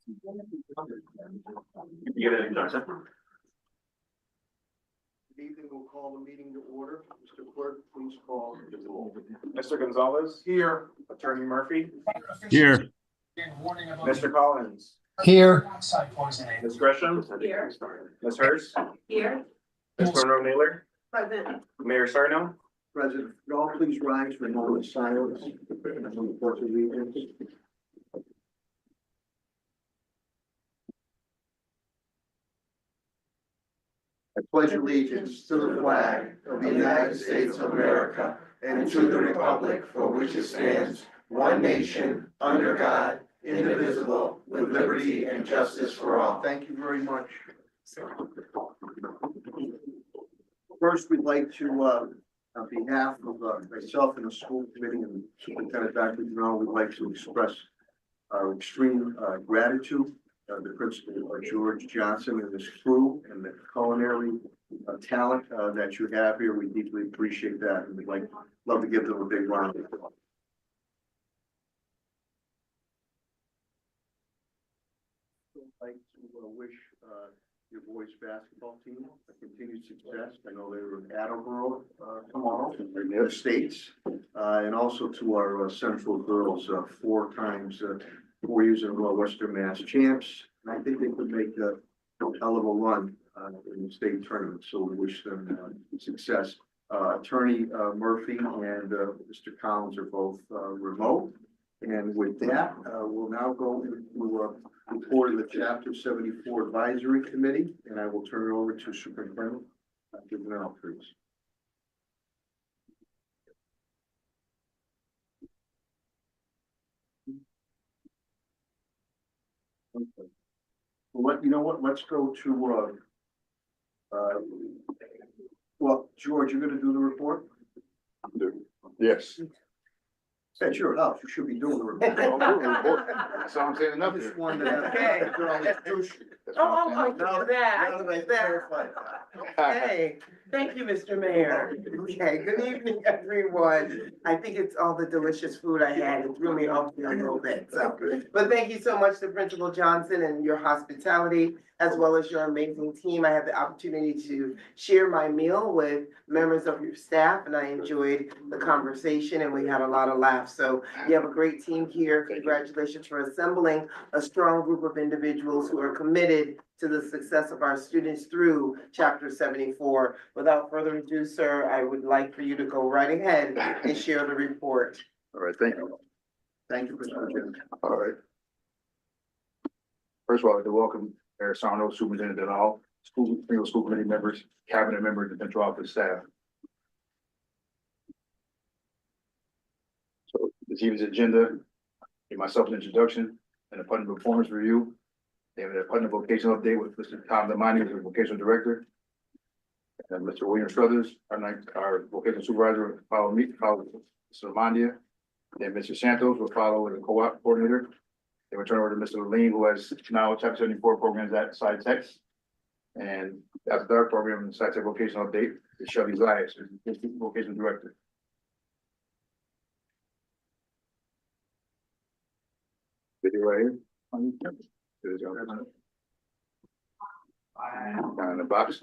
You get it, Johnson? Good evening, we'll call the meeting to order. Mr. Clerk, please call the roll. Mr. Gonzalez? Here. Attorney Murphy? Here. Mr. Collins? Here. Ms. Gresham? Here. Ms. Hurst? Here. Ms. Monroe Naylor? Present. Mayor Sarno? President, would all please rise for a moment of silence on the Pledge of Allegiance. I pledge allegiance to the flag of the United States of America and to the republic for which it stands, one nation, under God, indivisible, with liberty and justice for all. Thank you very much. First, we'd like to, on behalf of myself and the school committee and Superintendent Dr. Jerome, we'd like to express our extreme gratitude. The principal, George Johnson, and his crew, and the culinary talent that you have here. We deeply appreciate that, and we'd love to give them a big round of applause. I'd like to wish your boys basketball team a continued success. I know they were in Attleboro tomorrow, in the States, and also to our Central girls, 4 times. 4 years in a row, Western Mass champs, and I think they could make a hell of a run in the state tournament. So we wish them success. Attorney Murphy and Mr. Collins are both remote, and with that, we'll now go into report of the Chapter 74 Advisory Committee, and I will turn it over to Superintendent Dr. Jerome, please. Okay. Well, you know what? Let's go to, well, George, you're gonna do the report? Yes. That's your house. You should be doing the report. That's all I'm saying I enough just here. wanted to Okay. have. Oh, Now look at that I that. clarified that. Hey, thank you, Mr. Mayor. Okay, good evening, everyone. I think it's all the delicious food I had. It threw me off here a little bit, so. But thank you so much to Principal Johnson and your hospitality, as well as your amazing team. I had the opportunity to share my meal with members of your staff, and I enjoyed the conversation, and we had a lot of laughs. So you have a great team here. Congratulations for assembling a strong group of individuals who are committed to the success of our students through Chapter 74. Without further ado, sir, I would like for you to go right ahead and share the report. All right, thank you. Thank you, Mr. Chairman. All right. First of all, I'd like to welcome Mayor Sarno, Superintendent Denal, Springfield School Committee members, cabinet members, and central office staff. So this evening's agenda, give myself an introduction and a Putnam performance review. Then a Putnam vocational update with Mr. Tom Demani, the vocational director. And Mr. William Struthers, our vocational supervisor, follow Mr. Lamondia. Then Mr. Santos will follow with the co-op coordinator. Then we turn over to Mr. Lean, who has now Chapter 74 programs at Side Techs. And that's the program, the Side Tech vocational update, is Shelby Zayas, who's the vocational director. Video right here. There we go. Down in the box.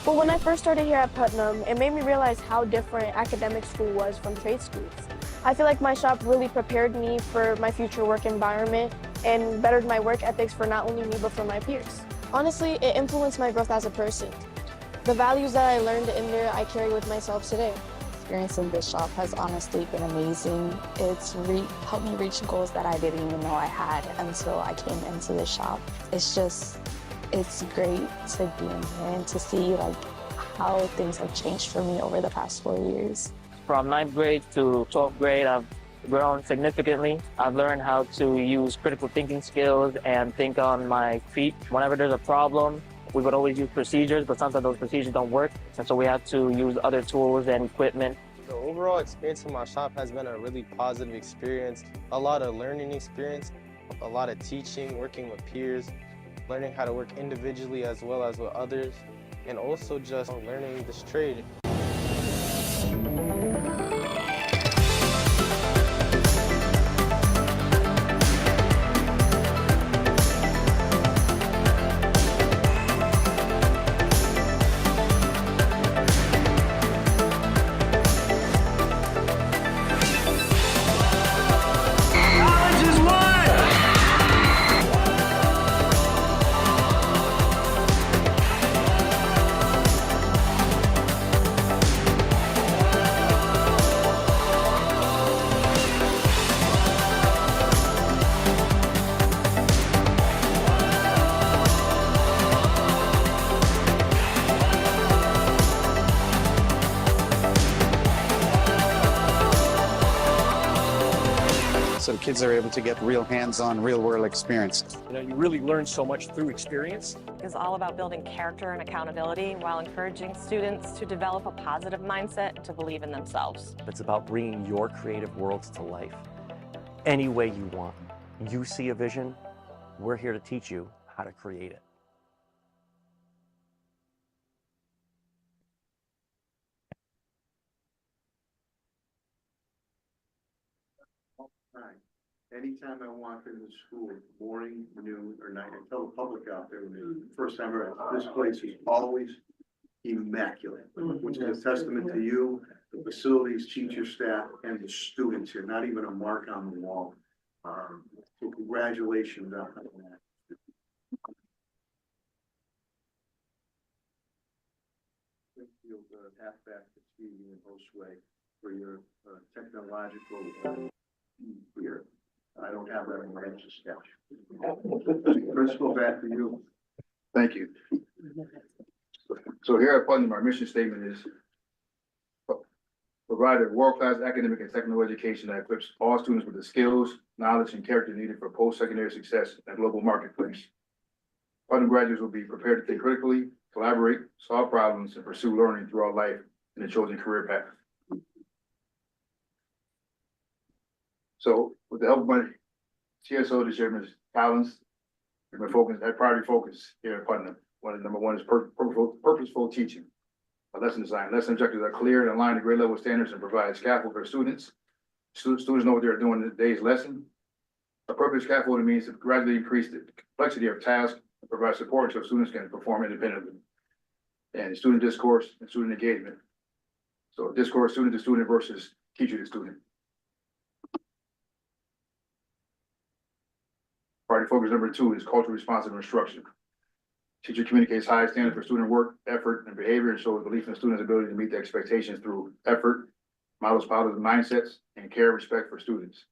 Well, when I first started here at Putnam, it made me realize how different academic school was from trade schools. I feel like my shop really prepared me for my future work environment and bettered my work ethics for not only me, but for my peers. Honestly, it influenced my growth as a person. The values that I learned in there, I carry with myself today. Experience in this shop has honestly been amazing. It's helped me reach goals that I didn't even know I had until I came into the shop. It's great to be in here and to see like how things have changed for me over the past 4 years. From 9th grade to 12th grade, I've grown significantly. I've learned how to use critical thinking skills and think on my feet. Whenever there's a problem, we would always use procedures, but sometimes those procedures don't work. And so we have to use other tools and equipment. The overall experience in my shop has been a really positive experience, a lot of learning experience, a lot of teaching, working with peers, learning how to work individually as well as with others, and also just learning this trade. So the kids are able to get real hands-on, real-world experience. You know, you really learn so much through experience. Is all about building character and accountability while encouraging students to develop a positive mindset and to believe in themselves. It's about bringing your creative worlds to life any way you want. You see a vision, we're here to teach you how to create it. Right. Anytime I walk into school, morning, noon, or night, I tell the public out there, the first time around, this place is always immaculate, which is a testament to you, the facilities, teacher staff, and the students here, not even a mark on the wall. So congratulations on that. Springfield, halfback to Stevie and Josue for your technological here. I don't have that in my answer sketch. Principal, back to you. Thank you. So here at Putnam, our mission statement is provide a world-class academic and technical education that equips all students with the skills, knowledge, and character needed for post-secondary success in the global marketplace. Putnam graduates will be prepared to think critically, collaborate, solve problems, and pursue learning throughout life in a chosen career path. So with the help of my CSO this year, Ms. Collins, we've been focused, that priority focus here at Putnam. Number one is purposeful teaching. A lesson design. Lesson objectives are clear and aligned to grade level standards and provide scaffold for students. Students know what they're doing in the day's lesson. Appropriate scaffolding means to gradually increase the complexity of tasks and provide support so students can perform independently. And student discourse and student engagement. So discourse, student to student versus teacher to student. Priority focus number two is culturally responsive instruction. Teacher communicates high standards for student work, effort, and behavior, and shows belief in students' ability to meet the expectations through effort, models positive mindsets, and care and respect for students.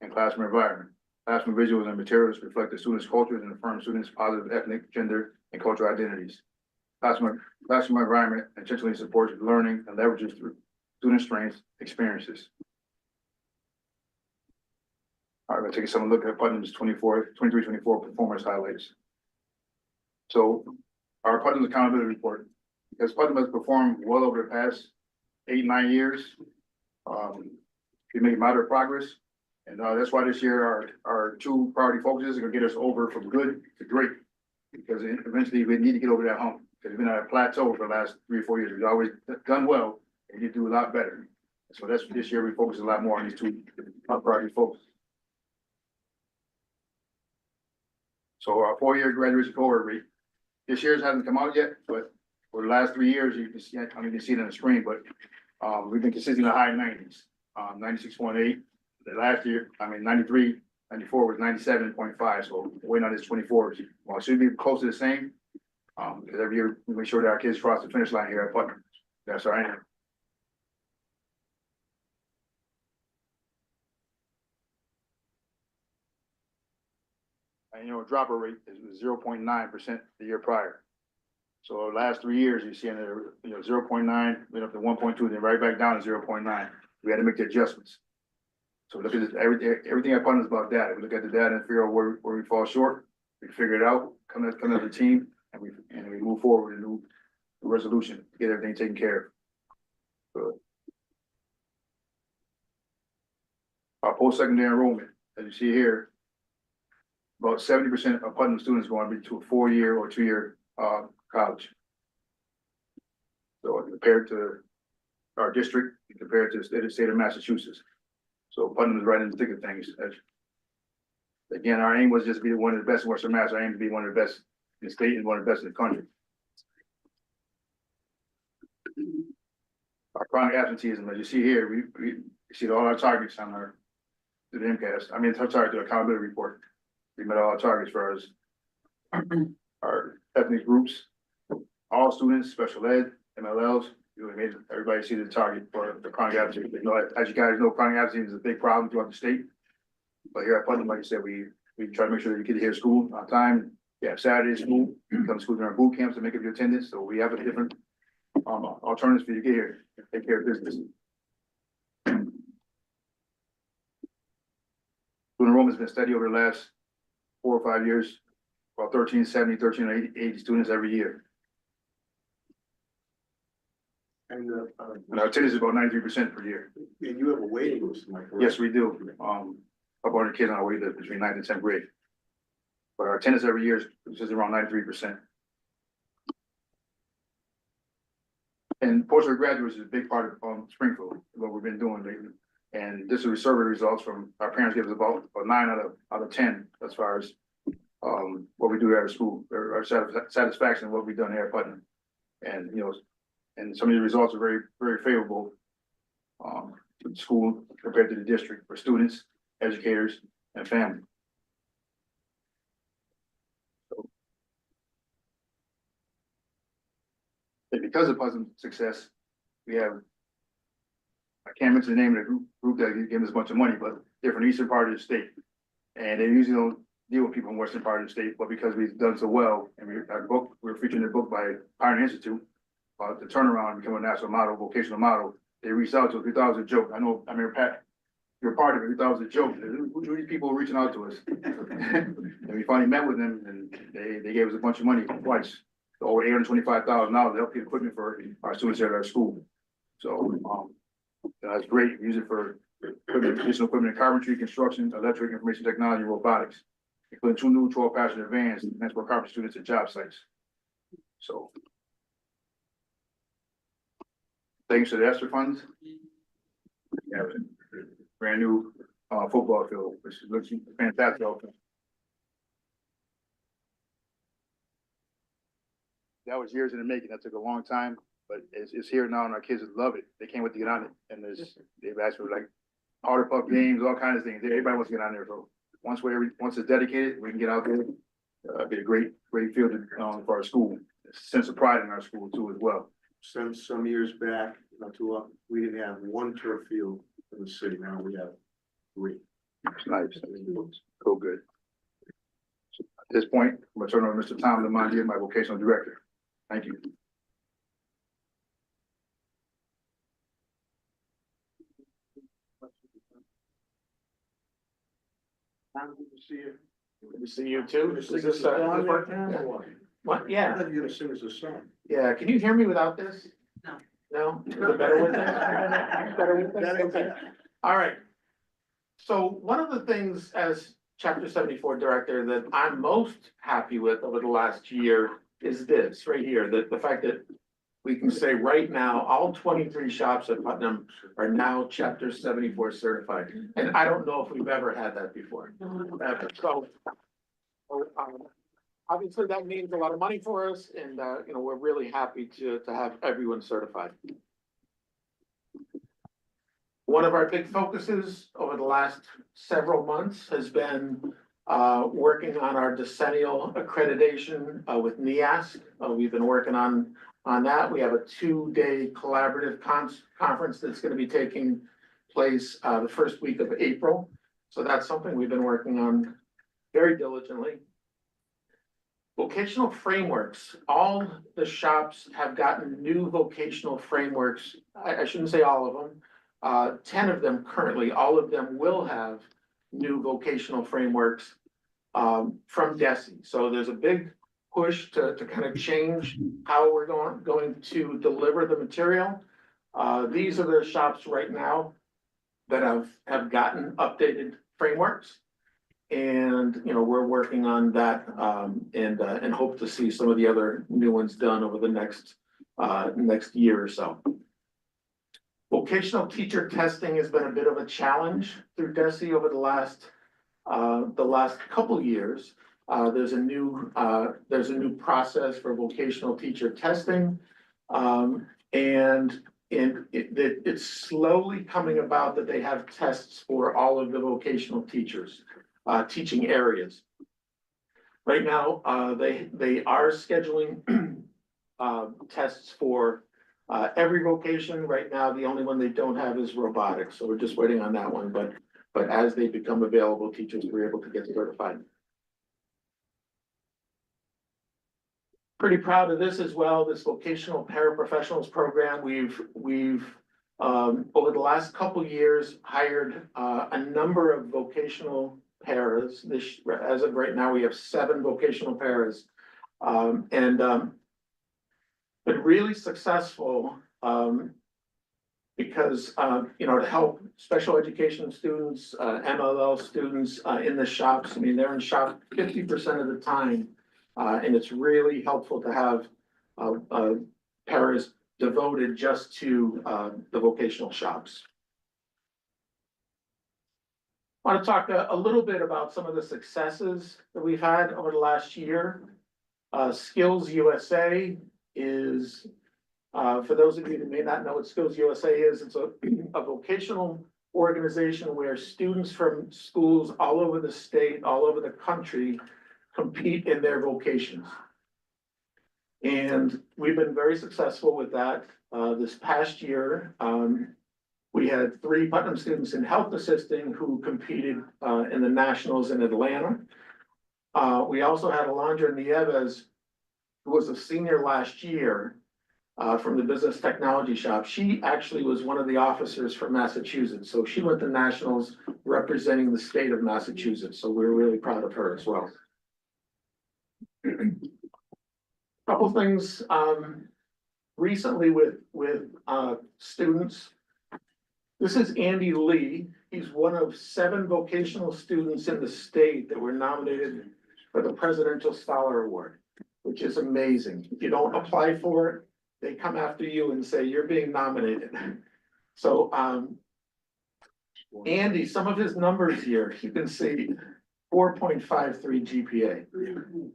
And classroom environment. Classroom visuals and materials reflect the students' cultures and affirm students' positive ethnic, gender, and cultural identities. Classroom environment intentionally supports learning and leverages through student strengths, experiences. All right, we're taking some look at Putnam's 23-24 performance highlights. So our Putnam's accountability report, because Putnam has performed well over the past 8-9 years, we made moderate progress. And that's why this year our two priority focuses are gonna get us over from good to great. Because eventually we need to get over that hump. Because we've been at a plateau for the last 3 or 4 years. We've always done well and you do a lot better. So that's this year we focus a lot more on these two priority focuses. So our 4-year graduation cohort rate, this year's hasn't come out yet, but for the last 3 years, you can see, I mean, you can see it on the screen, but we've been consistently in the high 90s, 96.8. The last year, 93, 94 was 97.5. So waiting on this 24. Well, it should be close to the same. Because every year we make sure that our kids cross the finish line here at Putnam. That's our aim. And dropper rate is 0.9% the year prior. So the last 3 years, you see, 0.9, went up to 1.2, then right back down to 0.9. We had to make the adjustments. So we look at this, everything I put is about data. We look at the data and figure out where we fall short. We figure it out, come as a team, and we move forward with a new resolution to get everything taken care of. So, our post-secondary enrollment, as you see here, about 70% of Putnam students going to a 4-year or 2-year college. So compared to our district, compared to the state of Massachusetts. So Putnam is right in the thick of things. Again, our aim was just to be one of the best in Western Mass. Our aim to be one of the best in the state and one of the best in the country. Our chronic absenteeism, as you see here, we see all our targets on our to the MCAS. I mean, sorry, to the accountability report. We met all our targets for our ethnic groups, all students, special ed, MLLs. We made everybody see the target for the chronic absence. You know, as you guys know, chronic absence is a big problem throughout the state. But here at Putnam, like I said, we try to make sure that you get here to school on time. You have Saturday school, you come to school during boot camps to make up your attendance. So we have a different alternatives for you to get here, take care of business. Student enrollment's been steady over the last 4 or 5 years, about 1370, 1380 students every year. And And our attendance is about 93% per year. and you have a waiting list, am I correct? Yes, we do. About 100 kids on our wait list between 9th and 10th grade. But our attendance every year is around 93%. And post-grad graduates is a big part of Springfield, what we've been doing lately. And this is survey results from our parents give us about 9 out of 10 as far as what we do here at school, or our satisfaction of what we've done here at Putnam. And you know, and some of the results are very, very favorable to the school compared to the district for students, educators, and family. So, and because of Putnam's success, we have, I can't mention the name of the group that gave us a bunch of money, but they're from the eastern part of the state. And they usually don't deal with people in the western part of the state, but because we've done so well, and we're featuring a book by Pioneer Institute, the turnaround and become a national model, vocational model. They reached out to us. We thought it was a joke. I know, I mean, Pat, you're part of it. We thought it was a joke. Who are these people reaching out to us? And we finally met with them, and they gave us a bunch of money twice, so over $825,000 to help get equipment for our students here at our school. So that's great. We use it for additional equipment in carpentry, construction, electric, information technology, robotics, including 2 new 12-passenger vans and transport carpentry students at job sites. So. Thanks to the ESSER funds. We have a brand new football field, which looks fantastic. That was years in the making. That took a long time, but it's here now, and our kids love it. They can't wait to get on it, and they've asked for like harder puck games, all kinds of things. Everybody wants to get on there. So once it's dedicated, we can get out there. Be a great field for our school. A sense of pride in our school too, as well. Some years back, not too long, we didn't have 1 turf field in the city. Now we have 3. It's nice. Go good. So at this point, I'm gonna turn over to Mr. Tom Lamondier, my vocational director. Thank you. Good to see you. Good to see you too. Is this what? Yeah. I thought you were gonna sing us a song. Yeah. Can you hear me without this? No. No? Is it better with this? Better with this? Okay. All right. So one of the things as Chapter 74 director that I'm most happy with over the last year is this right here, the fact that we can say right now, all 23 shops at Putnam are now Chapter 74 certified. And I don't know if we've ever had that before. So obviously that means a lot of money for us, and you know, we're really happy to have everyone certified. One of our big focuses over the last several months has been working on our decennial accreditation with NEASC. We've been working on that. We have a 2-day collaborative conference that's going to be taking place the first week of April. So that's something we've been working on very diligently. Vocational frameworks. All the shops have gotten new vocational frameworks. I shouldn't say all of them, 10 of them currently, all of them will have new vocational frameworks from DESE. So there's a big push to kind of change how we're going to deliver the material. These are the shops right now that have gotten updated frameworks. And, you know, we're working on that and hope to see some of the other new ones done over the next year or so. Vocational teacher testing has been a bit of a challenge through DESE over the last couple years. There's a new process for vocational teacher testing. And it's slowly coming about that they have tests for all of the vocational teachers, teaching areas. Right now, they are scheduling tests for every vocation. Right now, the only one they don't have is robotics, so we're just waiting on that one, but as they become available, teachers were able to get certified. Pretty proud of this as well, this vocational paraprofessionals program. We've over the last couple years hired a number of vocational paras. As of right now, we have 7 vocational paras, and been really successful because you know, to help special education students, MLL students in the shops. I mean, they're in shop 50% of the time. And it's really helpful to have paras devoted just to the vocational shops. I want to talk a little bit about some of the successes that we've had over the last year. Skills USA is, for those of you who may not know what Skills USA is, it's a vocational organization where students from schools all over the state, all over the country, compete in their vocations. And we've been very successful with that. This past year, we had 3 Putnam students in health assisting who competed in the nationals in Atlanta. We also had Alondra Nieves, who was a senior last year from the business technology shop. She actually was one of the officers from Massachusetts. So she went to nationals representing the state of Massachusetts. So we're really proud of her as well. Couple things recently with students. This is Andy Lee. He's one of 7 vocational students in the state that were nominated for the Presidential Scholar Award, which is amazing. If you don't apply for it, they come after you and say you're being nominated. So Andy, some of his numbers here, you can see 4.53 GPA.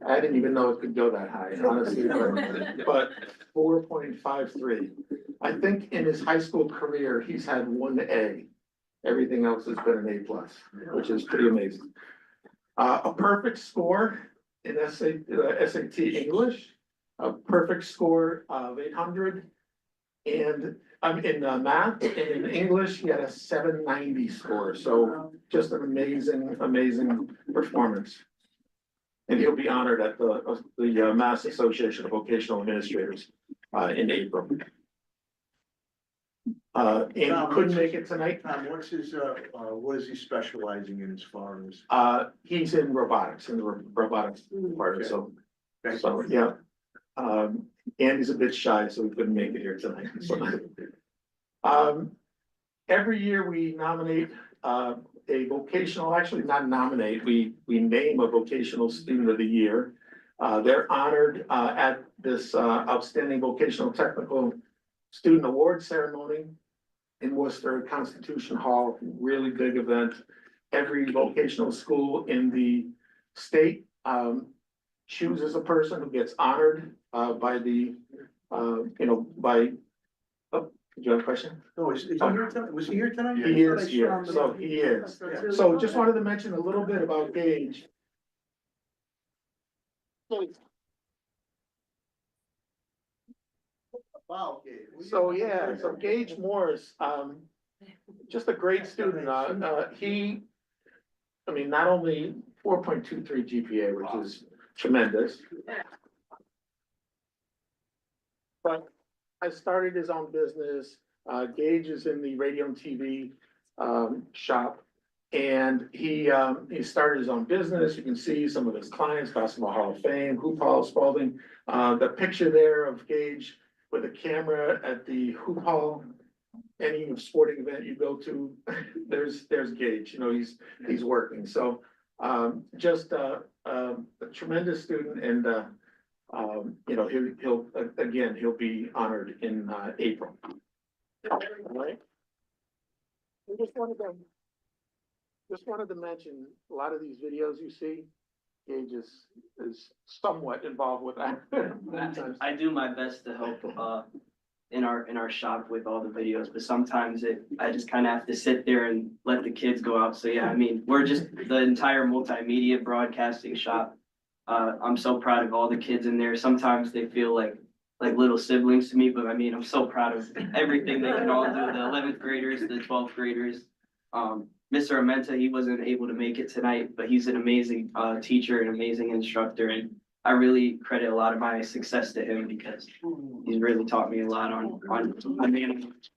I didn't even know it could go that high, honestly, but 4.53. I think in his high school career, he's had 1 A. Everything else has been an A+, which is pretty amazing. A perfect score in SAT English, a perfect score of 800, and in math and in English, he had a 790 score. So just an amazing performance. And he'll be honored at the Mass Association of Vocational Administrators in April. And he couldn't make it tonight. Tom, what's his, what is he specializing in as far as? He's in robotics, in the robotics part, Okay. so yeah. Andy's a bit shy, so he couldn't make it here tonight. So, every year we nominate a vocational, actually not nominate, we name a vocational student of the year. They're honored at this outstanding vocational technical student award ceremony in Worcester, Constitution Hall, really big event. Every vocational school in the state chooses a person who gets honored by the, by, oh, did you have a question? No, is he here tonight? Was he here tonight? He is here, so he is. So just wanted to mention a little bit about Gage. Wow, okay. So yeah, so Gage Morris, just a great student. I mean, not only 4.23 GPA, which is tremendous, but has started his own business, Gage is in the radio and TV shop. And he started his own business. You can see some of his clients, Basketball Hall of Fame, Hoop Hall, Spalding. The picture there of Gage with a camera at the Hoop Hall, any sporting event you go to, there's Gage, you know, he's working. So just a tremendous student, and you know, he'll be honored in April. All right. We just wanted to mention, a lot of these videos you see, Gage is somewhat involved with that. I do my best to help in our shop with all the videos, but sometimes I just kind of have to sit there and let the kids go out. So yeah, I mean, we're just the entire multimedia broadcasting shop. I'm so proud of all the kids in there. Sometimes they feel like little siblings to me, but I mean, I'm so proud of everything they can all do. The 11th graders, the 12th graders. Mr. Amenta, he wasn't able to make it tonight, but he's an amazing teacher, an amazing instructor, and I really credit a lot of my success to him because he's really taught me a lot on management.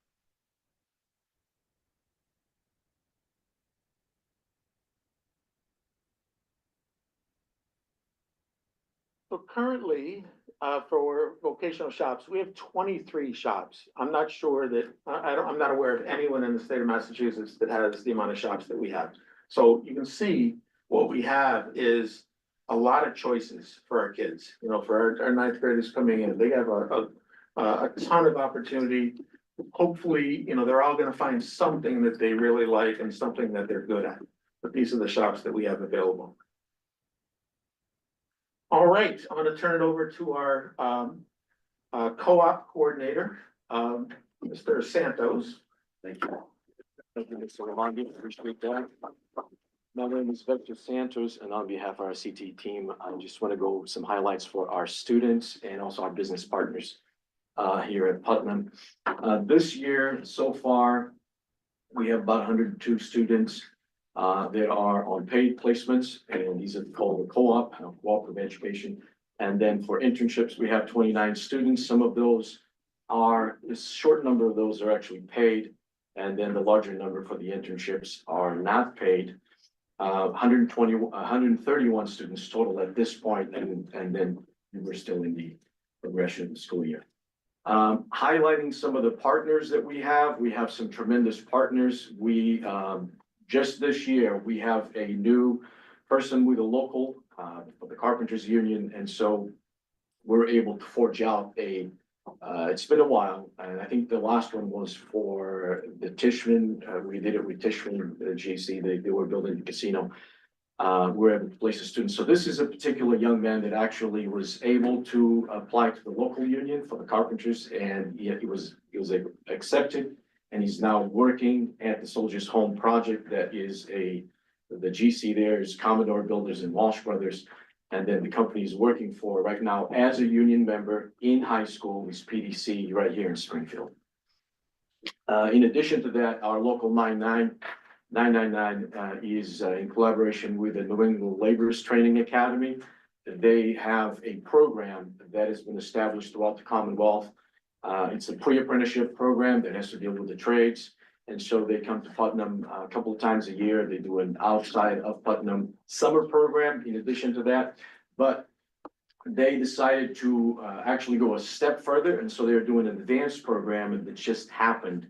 So currently, for vocational shops, we have 23 shops. I'm not sure that, I'm not aware of anyone in the state of Massachusetts that has the amount of shops that we have. So you can see what we have is a lot of choices for our kids, you know, for our ninth graders coming in. They have a ton of opportunity. Hopefully, you know, they're all gonna find something that they really like and something that they're good at. But these are the shops that we have available. All right, I'm gonna turn it over to our co-op coordinator, Mr. Santos. Thank you. Thank you, Mr. Ramondi. Appreciate that. My name is Victor Santos, and on behalf of our CT team, I just want to go over some highlights for our students and also our business partners here at Putnam. This year, so far, we have about 102 students that are on paid placements, and these are called the co-op, cooperative education. And then for internships, we have 29 students. Some of those are, a short number of those are actually paid. And then the larger number for the internships are not paid. 131 students total at this point, and then we're still in the progression of the school year. Highlighting some of the partners that we have some tremendous partners. We, just this year, we have a new person with a local, for the Carpenters Union, and so we're able to forge out it's been a while, and I think the last one was for the Tishman. We did it with Tishman, the GC, they were building the casino. We're able to place a student. So this is a particular young man that actually was able to apply to the local union for the carpenters, and he was accepted, and he's now working at the Soldiers Home project that is the GC there is Commodore Builders and Walsh Brothers. And then the company is working for right now as a union member in high school is PDC right here in Springfield. In addition to that, our local 999 is in collaboration with the New England Laborers Training Academy. They have a program that has been established throughout the Commonwealth. It's a pre-apprenticeship program that has to deal with the trades. And so they come to Putnam a couple of times a year. They do an outside of Putnam summer program in addition to that. But they decided to actually go a step further. And so they're doing an advanced program, and it just happened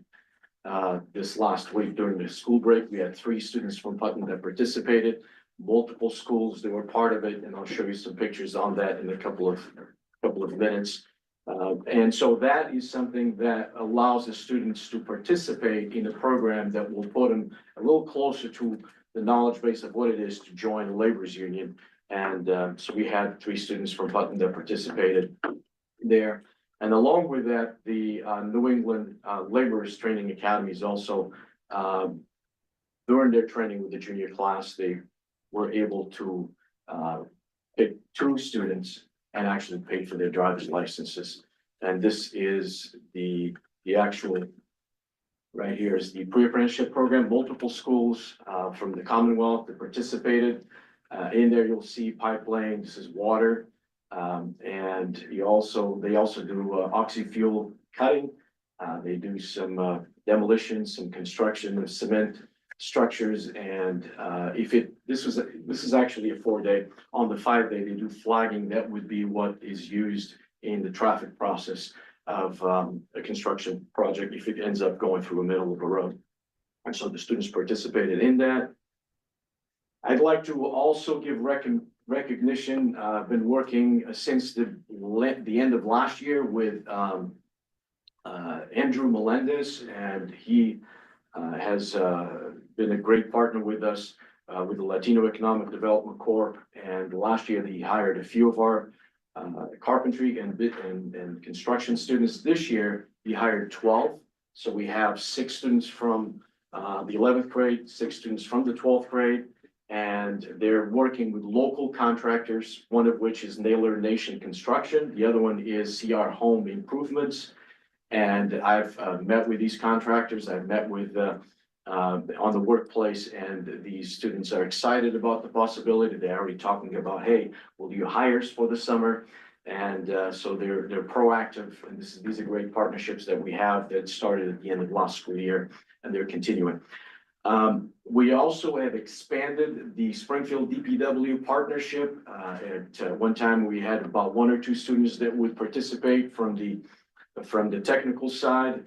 this last week during the school break. We had 3 students from Putnam that participated, multiple schools that were part of it. And I'll show you some pictures on that in a couple of minutes. And so that is something that allows the students to participate in a program that will put them a little closer to the knowledge base of what it is to join a laborers union. And so we had 3 students from Putnam that participated there. And along with that, the New England Laborers Training Academy is also, during their training with the junior class, they were able to pick 2 students and actually pay for their driver's licenses. And this is the actual, right here is the pre-apprenticeship program, multiple schools from the Commonwealth that participated. In there, you'll see pipeline, this is water. And they also do oxy fuel cutting They do some demolition, some construction of cement structures, and this is actually a 4-day. On the 5-day, they do flagging. That would be what is used in the traffic process of a construction project if it ends up going through the middle of a road. And so the students participated in that. I'd like to also give recognition. I've been working since the end of last year with Andrew Melendez, and he has been a great partner with us with the Latino Economic Development Corp. And last year he hired a few of our carpentry and construction students. This year he hired 12. So we have 6 students from the 11th grade, 6 students from the 12th grade, and they're working with local contractors, one of which is Naylor Nation Construction. The other one is CR Home Improvements. And I've met with these contractors. I've met with on the workplace, and these students are excited about the possibility. They're already talking about, hey, we'll do hires for the summer. And so they're proactive, and these are great partnerships that we have that started at the end of last school year, and they're continuing. We also have expanded the Springfield DPW partnership. At one time, we had about 1 or 2 students that would participate from the technical side.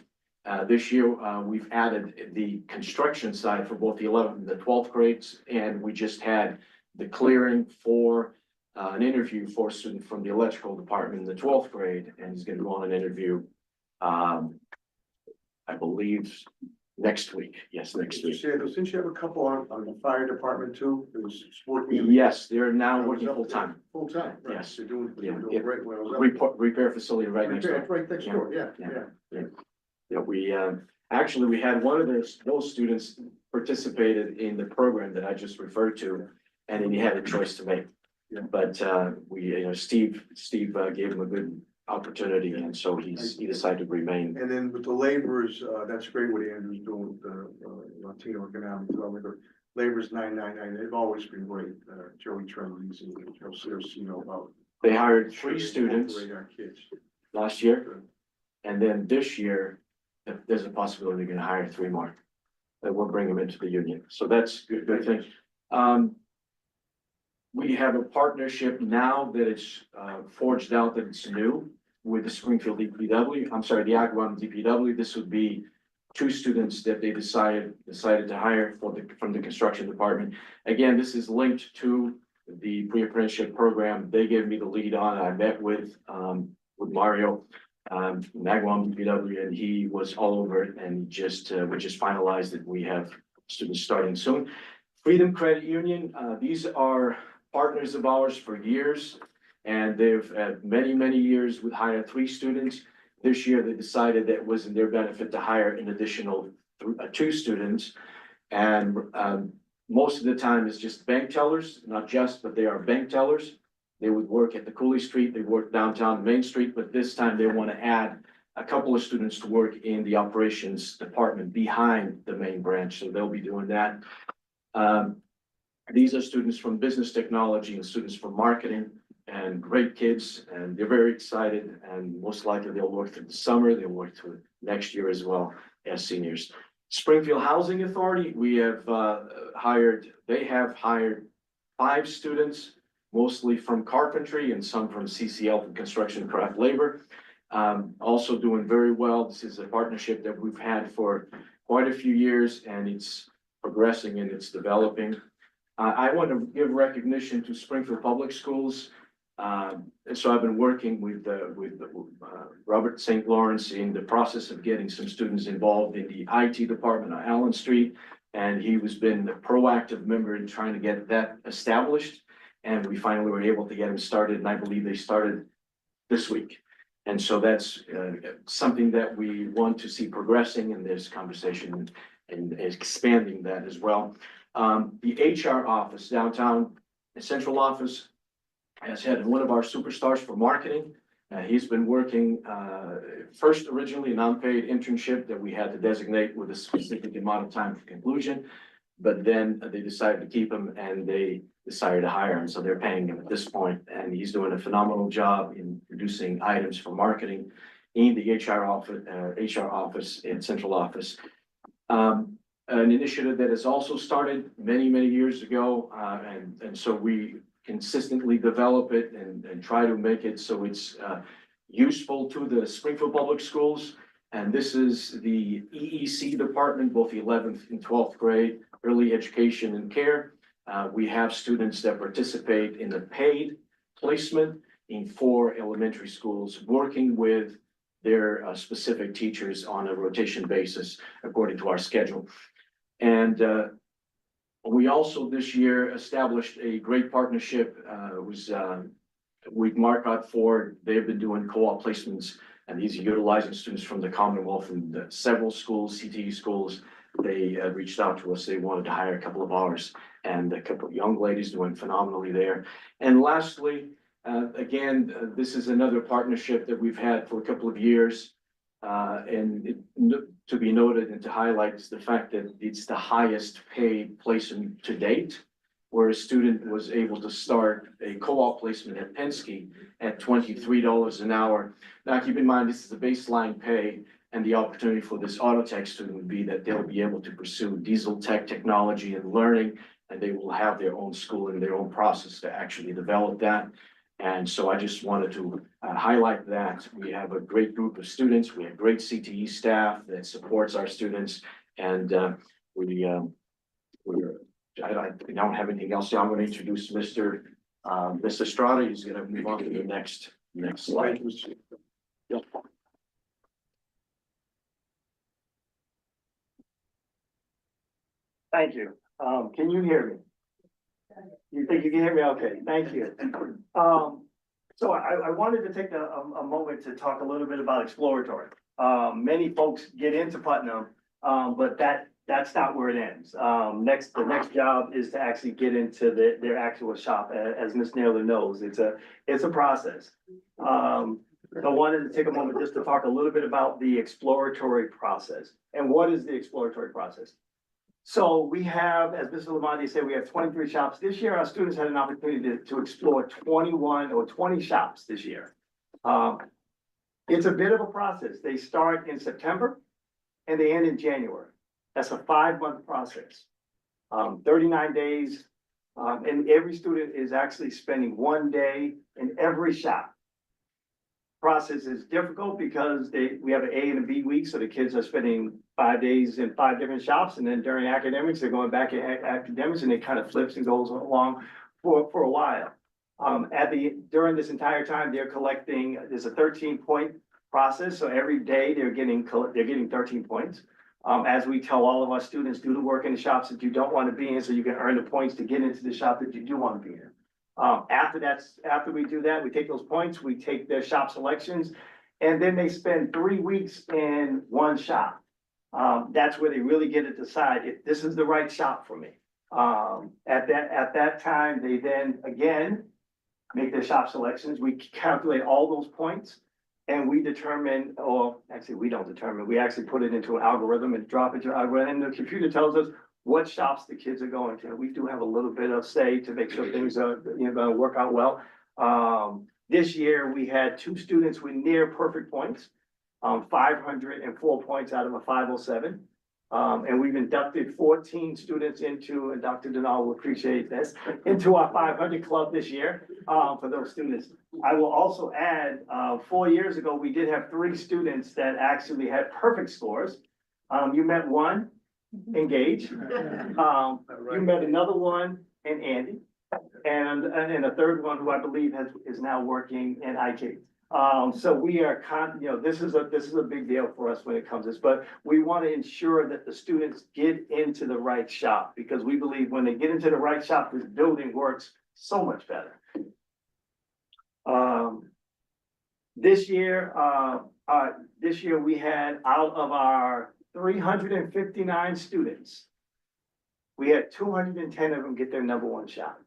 This year, we've added the construction side for both the 11th and the 12th grades, and we just had the clearing for an interview for a student from the electrical department in the 12th grade, and he's going to go on an interview, I believe, next week. Yes, next week. Since you have a couple on the fire department too, who's working. Yes, they're now working full time. Full time, right? Yes. They're doing Yeah. great. When I was up Repair facility right next there. door. Right next door, yeah. Yeah, we actually, we had one of those students participated in the program that I just referred to, and then he had a choice to make. Yeah. But Steve gave him a good opportunity, and so he decided to remain. And then with the laborers, that's great what Andrew's doing with the Latino Economic Development. Laborers 999, they've always been great. Joey Tremblay and Joe Sears, about. They hired 3 students Our kids. last year, and then this year, there's a possibility they're gonna hire 3 more. That will bring them into the union, so that's good thing. We have a partnership now that it's forged out, that it's new with the Springfield DPW. I'm sorry, the Agawam DPW. This would be 2 students that they decided to hire from the construction department. Again, this is linked to the pre-apprenticeship program. They gave me the lead on. I met with Mario, Agawam DPW, and he was all over it. And we just finalized that we have students starting soon. Freedom Credit Union. These are partners of ours for years, and they've had many years with hire 3 students. This year, they decided that it was in their benefit to hire an additional 2 students. And most of the time it's just bank tellers, not just, but they are bank tellers. They would work at the Cooley Street, they work downtown Main Street, but this time they want to add a couple of students to work in the operations department behind the main branch, so they'll be doing that. These are students from business technology and students from marketing, and great kids, and they're very excited, and most likely they'll work through the summer, they'll work through next year as well as seniors. Springfield Housing Authority, we have they have hired 5 students, mostly from carpentry and some from CCL from construction craft labor. Also doing very well. This is a partnership that we've had for quite a few years, and it's progressing and it's developing. I want to give recognition to Springfield Public Schools. And so I've been working with Robert St. Lawrence in the process of getting some students involved in the IT department on Allen Street. And he has been a proactive member in trying to get that established. And we finally were able to get them started, and I believe they started this week. And so that's something that we want to see progressing, and there's conversation and expanding that as well. The HR office downtown, the central office, has had one of our superstars for marketing. He's been working first originally an unpaid internship that we had to designate with a specific amount of time for conclusion, but then they decided to keep him and they decided to hire him, so they're paying him at this point, and he's doing a phenomenal job in producing items for marketing. in the HR office and central office. An initiative that has also started many, many years ago, and so we consistently develop it and try to make it so it's useful to the Springfield Public Schools. And this is the EEC department, both the 11th and 12th grade, early education and care. We have students that participate in the paid placement in 4 elementary schools, working with their specific teachers on a rotation basis according to our schedule. And we also this year established a great partnership with Marcotte Ford. They've been doing co-op placements, and these are utilizing students from the Commonwealth and several schools, CTE schools. They reached out to us. They wanted to hire a couple of hours, and a couple of young ladies doing phenomenally there. And lastly, again, this is another partnership that we've had for a couple of years. To be noted and to highlight is the fact that it's the highest paid placement to date, where a student was able to start a co-op placement at Penske at $23 an hour. Now, keep in mind, this is the baseline pay, and the opportunity for this auto tech student would be that they'll be able to pursue diesel tech technology and learning, and they will have their own school and their own process to actually develop that. And so I just wanted to highlight that. We have a great group of students. We have great CTE staff that supports our students. And I don't have anything else. So I'm going to introduce Mr. Estrada. He's going to move on to the next slide. Yep. Thank you. Can you hear me? You think you can hear me? Okay, thank you. So I wanted to take a moment to talk a little bit about exploratory. Many folks get into Putnam, but that's not where it ends. The next job is to actually get into their actual shop. As Ms. Naylor knows, it's a process. I wanted to take a moment just to talk a little bit about the exploratory process. And what is the exploratory process? So we have, as Mr. Lamonti said, we have 23 shops. This year, our students had an opportunity to explore 21 or 20 shops this year. It's a bit of a process. They start in September and they end in January. That's a 5-month process. 39 days, and every student is actually spending 1 day in every shop. Process is difficult because we have an A and a B week, so the kids are spending 5 days in 5 different shops, and then during academics, they're going back in academics, and it kind of flips and goes along for a while. During this entire time, they're collecting. There's a 13-point process, so every day they're getting 13 points. As we tell all of our students, do the work in the shops that you don't want to be in, so you can earn the points to get into the shop that you do want to be in. After we do that, we take those points, we take their shop selections, and then they spend 3 weeks in one shop. That's where they really get to decide if this is the right shop for me. At that time, they then again make their shop selections. We calculate all those points, and we determine, or actually we don't determine, we actually put it into an algorithm and drop it to an algorithm, and the computer tells us what shops the kids are going to. We do have a little bit of say to make sure things are going to work out well. This year, we had 2 students with near perfect points, 504 points out of a 507. And we've inducted 14 students into, and Dr. Denal will appreciate this, into our 500 club this year for those students. I will also add, 4 years ago, we did have 3 students that actually had perfect scores. You met one, Engage. You met another one in Andy, and a third one who I believe is now working in IT. So we are this is a big deal for us when it comes to this, but we want to ensure that the students get into the right shop, because we believe when they get into the right shop, this building works so much better. This year we had, out of our 359 students, we had 210 of them get their #1 shot.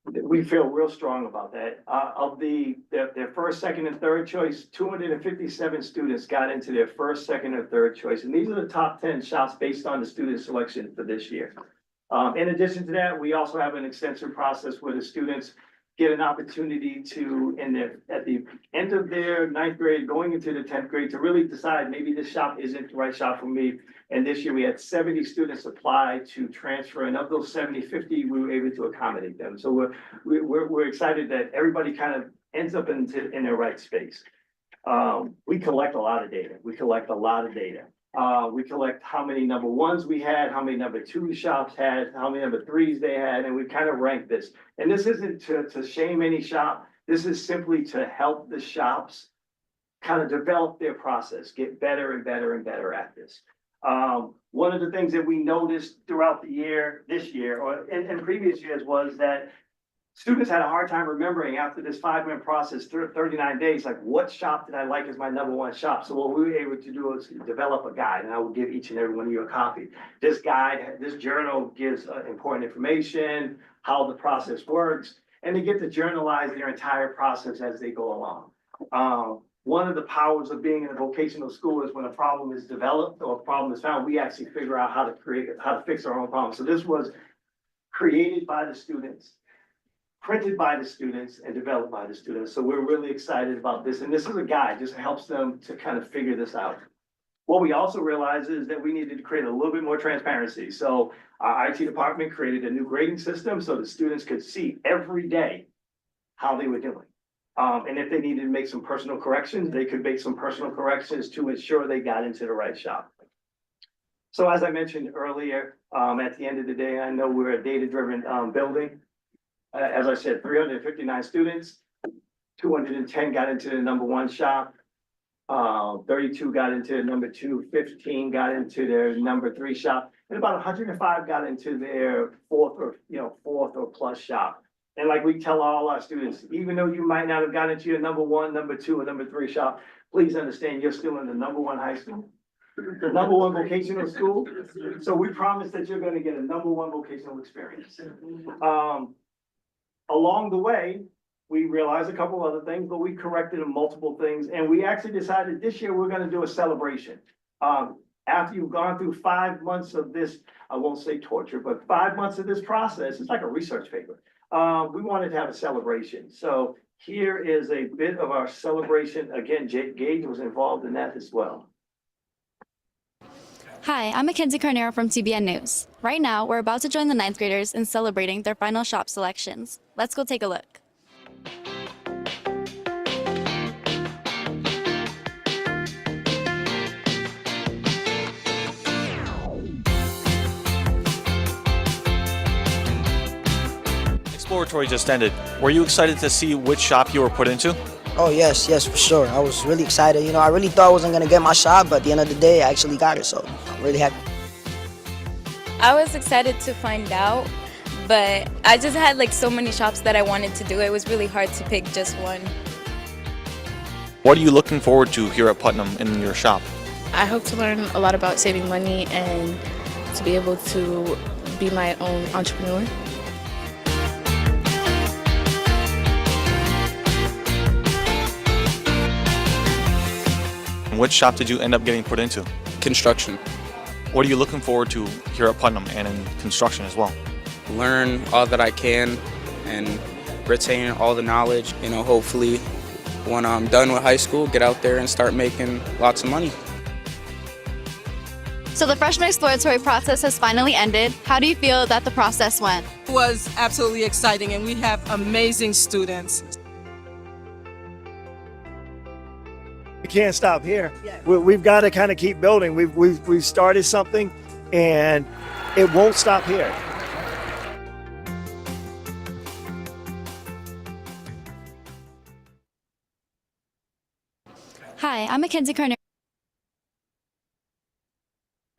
We feel real strong about that. Of their first, second, and third choice, 257 students got into their first, second, or third choice. And these are the top 10 shops based on the student selection for this year. In addition to that, we also have an extensive process where the students get an opportunity to, at the end of their ninth grade, going into the 10th grade, to really decide maybe this shop isn't the right shop for me. And this year we had 70 students apply to transfer, and of those 70, 50, we were able to accommodate them. So we're excited that everybody kind of ends up in their right space. We collect a lot of data. We collect how many number ones we had, how many number two shops had, how many number threes they had, and we kind of rank this. And this isn't to shame any shop. This is simply to help the shops kind of develop their process, get better and better and better at this. One of the things that we noticed throughout the year, this year, or in previous years, was that students had a hard time remembering after this 5-month process, 39 days, like what shop did I like as my number one shop? So what we were able to do is develop a guide, and I will give each and every one of you a copy. This guide, this journal gives important information, how the process works, and they get to journalize their entire process as they go along. One of the powers of being in a vocational school is when a problem is developed or a problem is found, we actually figure out how to fix our own problem. So this was created by the students, printed by the students, and developed by the students. So we're really excited about this. And this is a guide, just helps them to kind of figure this out. What we also realized is that we needed to create a little bit more transparency. So our IT department created a new grading system so the students could see every day how they were doing. And if they needed to make some personal corrections, they could make some personal corrections to ensure they got into the right shop. So as I mentioned earlier, at the end of the day, I know we're a data-driven building. As I said, 359 students, 210 got into the number one shop, 32 got into the number two, 15 got into their number three shop, and about 105 got into their fourth or plus shop. And like we tell all our students, even though you might not have gotten into your number one, number two, or number three shop, please understand you're still in the number one high school, the number one vocational school. So we promise that you're gonna get a number one vocational experience. Along the way, we realized a couple other things, but we corrected multiple things. And we actually decided this year we're gonna do a celebration. After you've gone through 5 months of this, I won't say torture, but 5 months of this process, it's like a research paper. We wanted to have a celebration. So here is a bit of our celebration. Again, Gage was involved in that as well. Hi, I'm Mackenzie Carnero from TBN News. Right now, we're about to join the 9th graders in celebrating their final shop selections. Let's go take a look. Exploratory just ended. Were you excited to see which shop you were put into? Oh, yes, for sure. I was really excited. You know, I really thought I wasn't going to get my shot, but at the end of the day, I actually got it, so I'm really happy. I was excited to find out, but I just had like so many shops that I wanted to do. It was really hard to pick just one. What are you looking forward to here at Putnam in your shop? I hope to learn a lot about saving money and to be able to be my own entrepreneur. Which shop did you end up getting put into? Construction. What are you looking forward to here at Putnam and in construction as well? Learn all that I can and retain all the knowledge. You know, hopefully when I'm done with high school, get out there and start making lots of money. So the freshman exploratory process has finally ended. How do you feel that the process went? It was absolutely exciting, and we have amazing students. We can't stop here. We've got to kind of keep building. We've started something, and it won't stop here. Hi, I'm Mackenzie Carnero.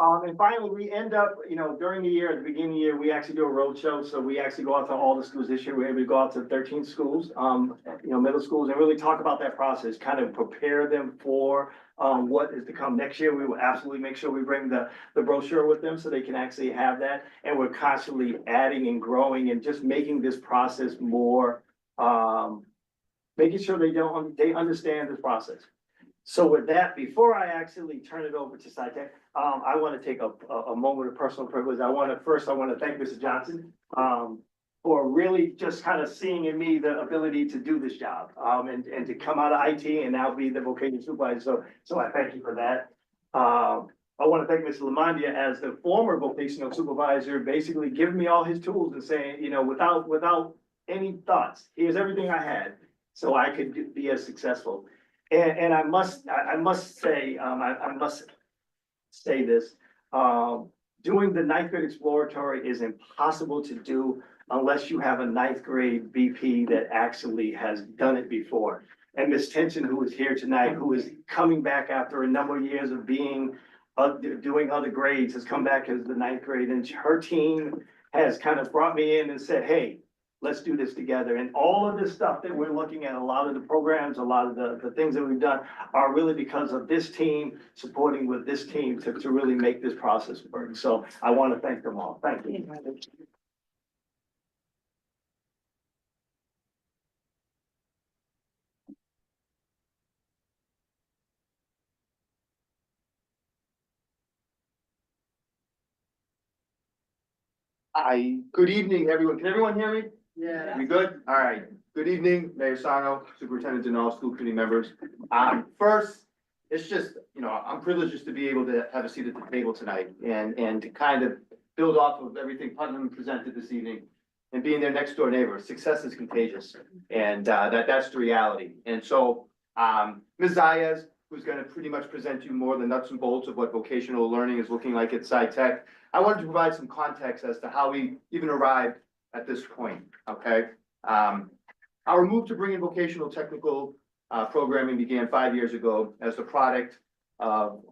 And finally, we end up, during the year, at the beginning of the year, we actually do a road show. So we actually go out to all the schools this year. We're able to go out to 13 schools, middle schools, and really talk about that process, kind of prepare them for what is to come next year. We will absolutely make sure we bring the brochure with them so they can actually have that. And we're constantly adding and growing and just making this process more, making sure they understand this process. So with that, before I actually turn it over to SciTech, I want to take a moment of personal privilege. I want to thank Mr. Johnson. for really just kind of seeing in me the ability to do this job, and to come out of IT and now be the vocational supervisor. So I thank you for that. I want to thank Mr. Lamondia as the former vocational supervisor, basically giving me all his tools and saying, you know, without any thoughts, here's everything I had, so I could be as successful. And I must say, I must say this, doing the ninth grade exploratory is impossible to do unless you have a ninth grade VP that actually has done it before. And Ms. Tension, who is here tonight, who is coming back after a number of years of being, doing other grades, has come back as the ninth grade, and her team has kind of brought me in and said, hey, let's do this together. And all of this stuff that we're looking at, a lot of the programs, a lot of the things that we've done are really because of this team supporting with this team to really make this process work. So I want to thank them all. Thank you. Good evening, everyone. Can everyone hear me? Yeah. We good? All right. Good evening, Mayor Sano, Superintendent and all school committee members. First, it's just, you know, I'm privileged just to be able to have a seat at the table tonight and to kind of build off of everything Putnam presented this evening and being their next door neighbor. Success is contagious, and that's the reality. And so, Ms. Zayas, who's going to pretty much present you more the nuts and bolts of what vocational learning is looking like at SciTech, I wanted to provide some context as to how we even arrived at this point, okay? Our move to bring in vocational technical programming began 5 years ago as a product of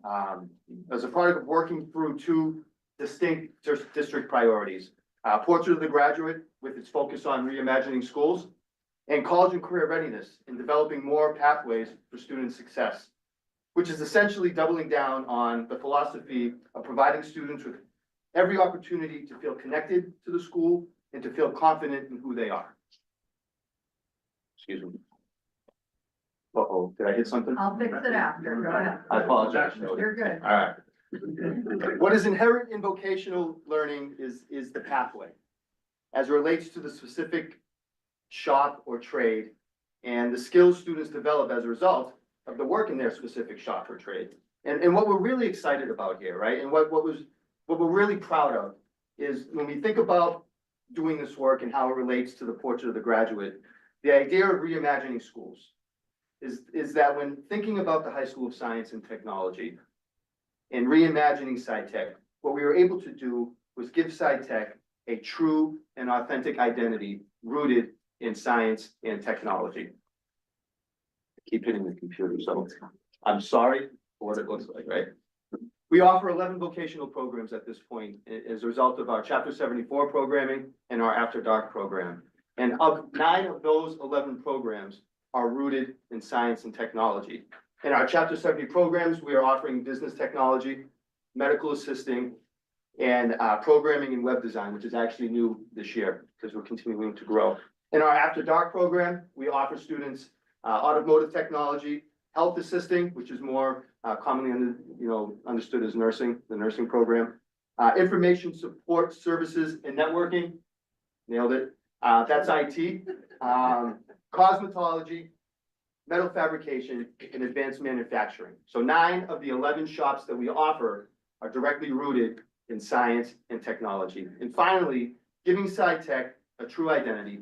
working through two distinct district priorities. Portrait of the Graduate, with its focus on reimagining schools, and college and career readiness in developing more pathways for student success, which is essentially doubling down on the philosophy of providing students with every opportunity to feel connected to the school and to feel confident in who they are. Excuse me. Uh-oh, did I hit something? I'll fix it after, go ahead. I apologize. You're good. All right. What is inherent in vocational learning is the pathway as it relates to the specific shop or trade and the skills students develop as a result of the work in their specific shop or trade. And what we're really excited about here, right? And what we're really proud of is when we think about doing this work and how it relates to the Portrait of the Graduate, the idea of reimagining schools is that when thinking about the High School of Science and Technology and reimagining SciTech, what we were able to do was give SciTech a true and authentic identity rooted in science and technology. I keep hitting the computer, so I'm sorry for what it looks like, right? We offer 11 vocational programs at this point as a result of our Chapter 74 programming and our After Dark program. And of 9 of those 11 programs are rooted in science and technology. In our Chapter 70 programs, we are offering business technology, medical assisting, and programming and web design, which is actually new this year because we're continuing to grow. In our After Dark program, we offer students automotive technology, health assisting, which is more commonly understood as nursing, the nursing program, information support services and networking, nailed it. That's IT, cosmetology, metal fabrication, and advanced manufacturing. So 9 of the 11 shops that we offer are directly rooted in science and technology. And finally, giving SciTech a true identity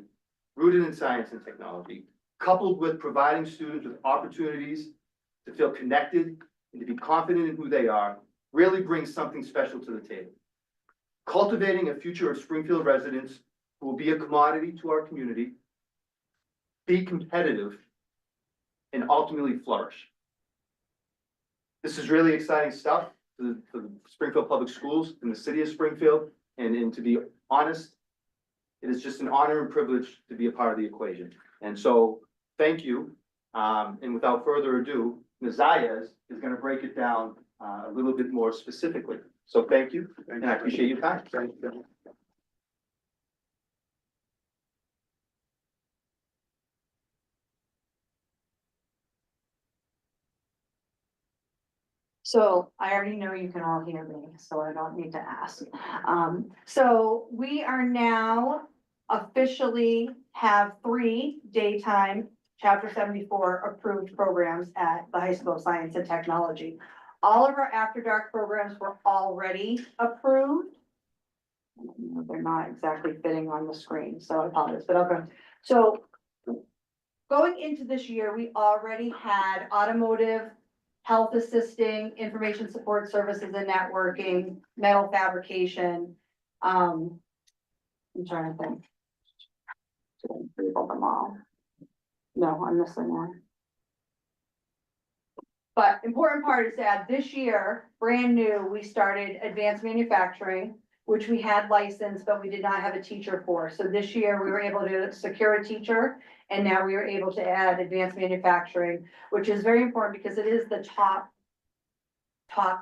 rooted in science and technology, coupled with providing students with opportunities to feel connected and to be confident in who they are, really brings something special to the table. Cultivating a future of Springfield residents who will be a commodity to our community, be competitive, and ultimately flourish. This is really exciting stuff for the Springfield Public Schools in the city of Springfield. And to be honest, it is just an honor and privilege to be a part of the equation. And so, thank you. And without further ado, Ms. Zayas is going to break it down a little bit more specifically. So thank you, and I appreciate your time. Thank you. So I already know you can all hear me, so I don't need to ask. So we are now officially have 3 daytime Chapter 74 approved programs at the High School of Science and Technology. All of our after dark programs were already approved. They're not exactly fitting on the screen, so I apologize, but I'll go. So going into this year, we already had automotive, health assisting, information support services and networking, metal fabrication. I'm trying to think. Did I label them all? No, I'm missing one. But important part is that this year, brand new, we started advanced manufacturing, which we had licensed, but we did not have a teacher for. So this year we were able to secure a teacher, and now we were able to add advanced manufacturing, which is very important because it is the top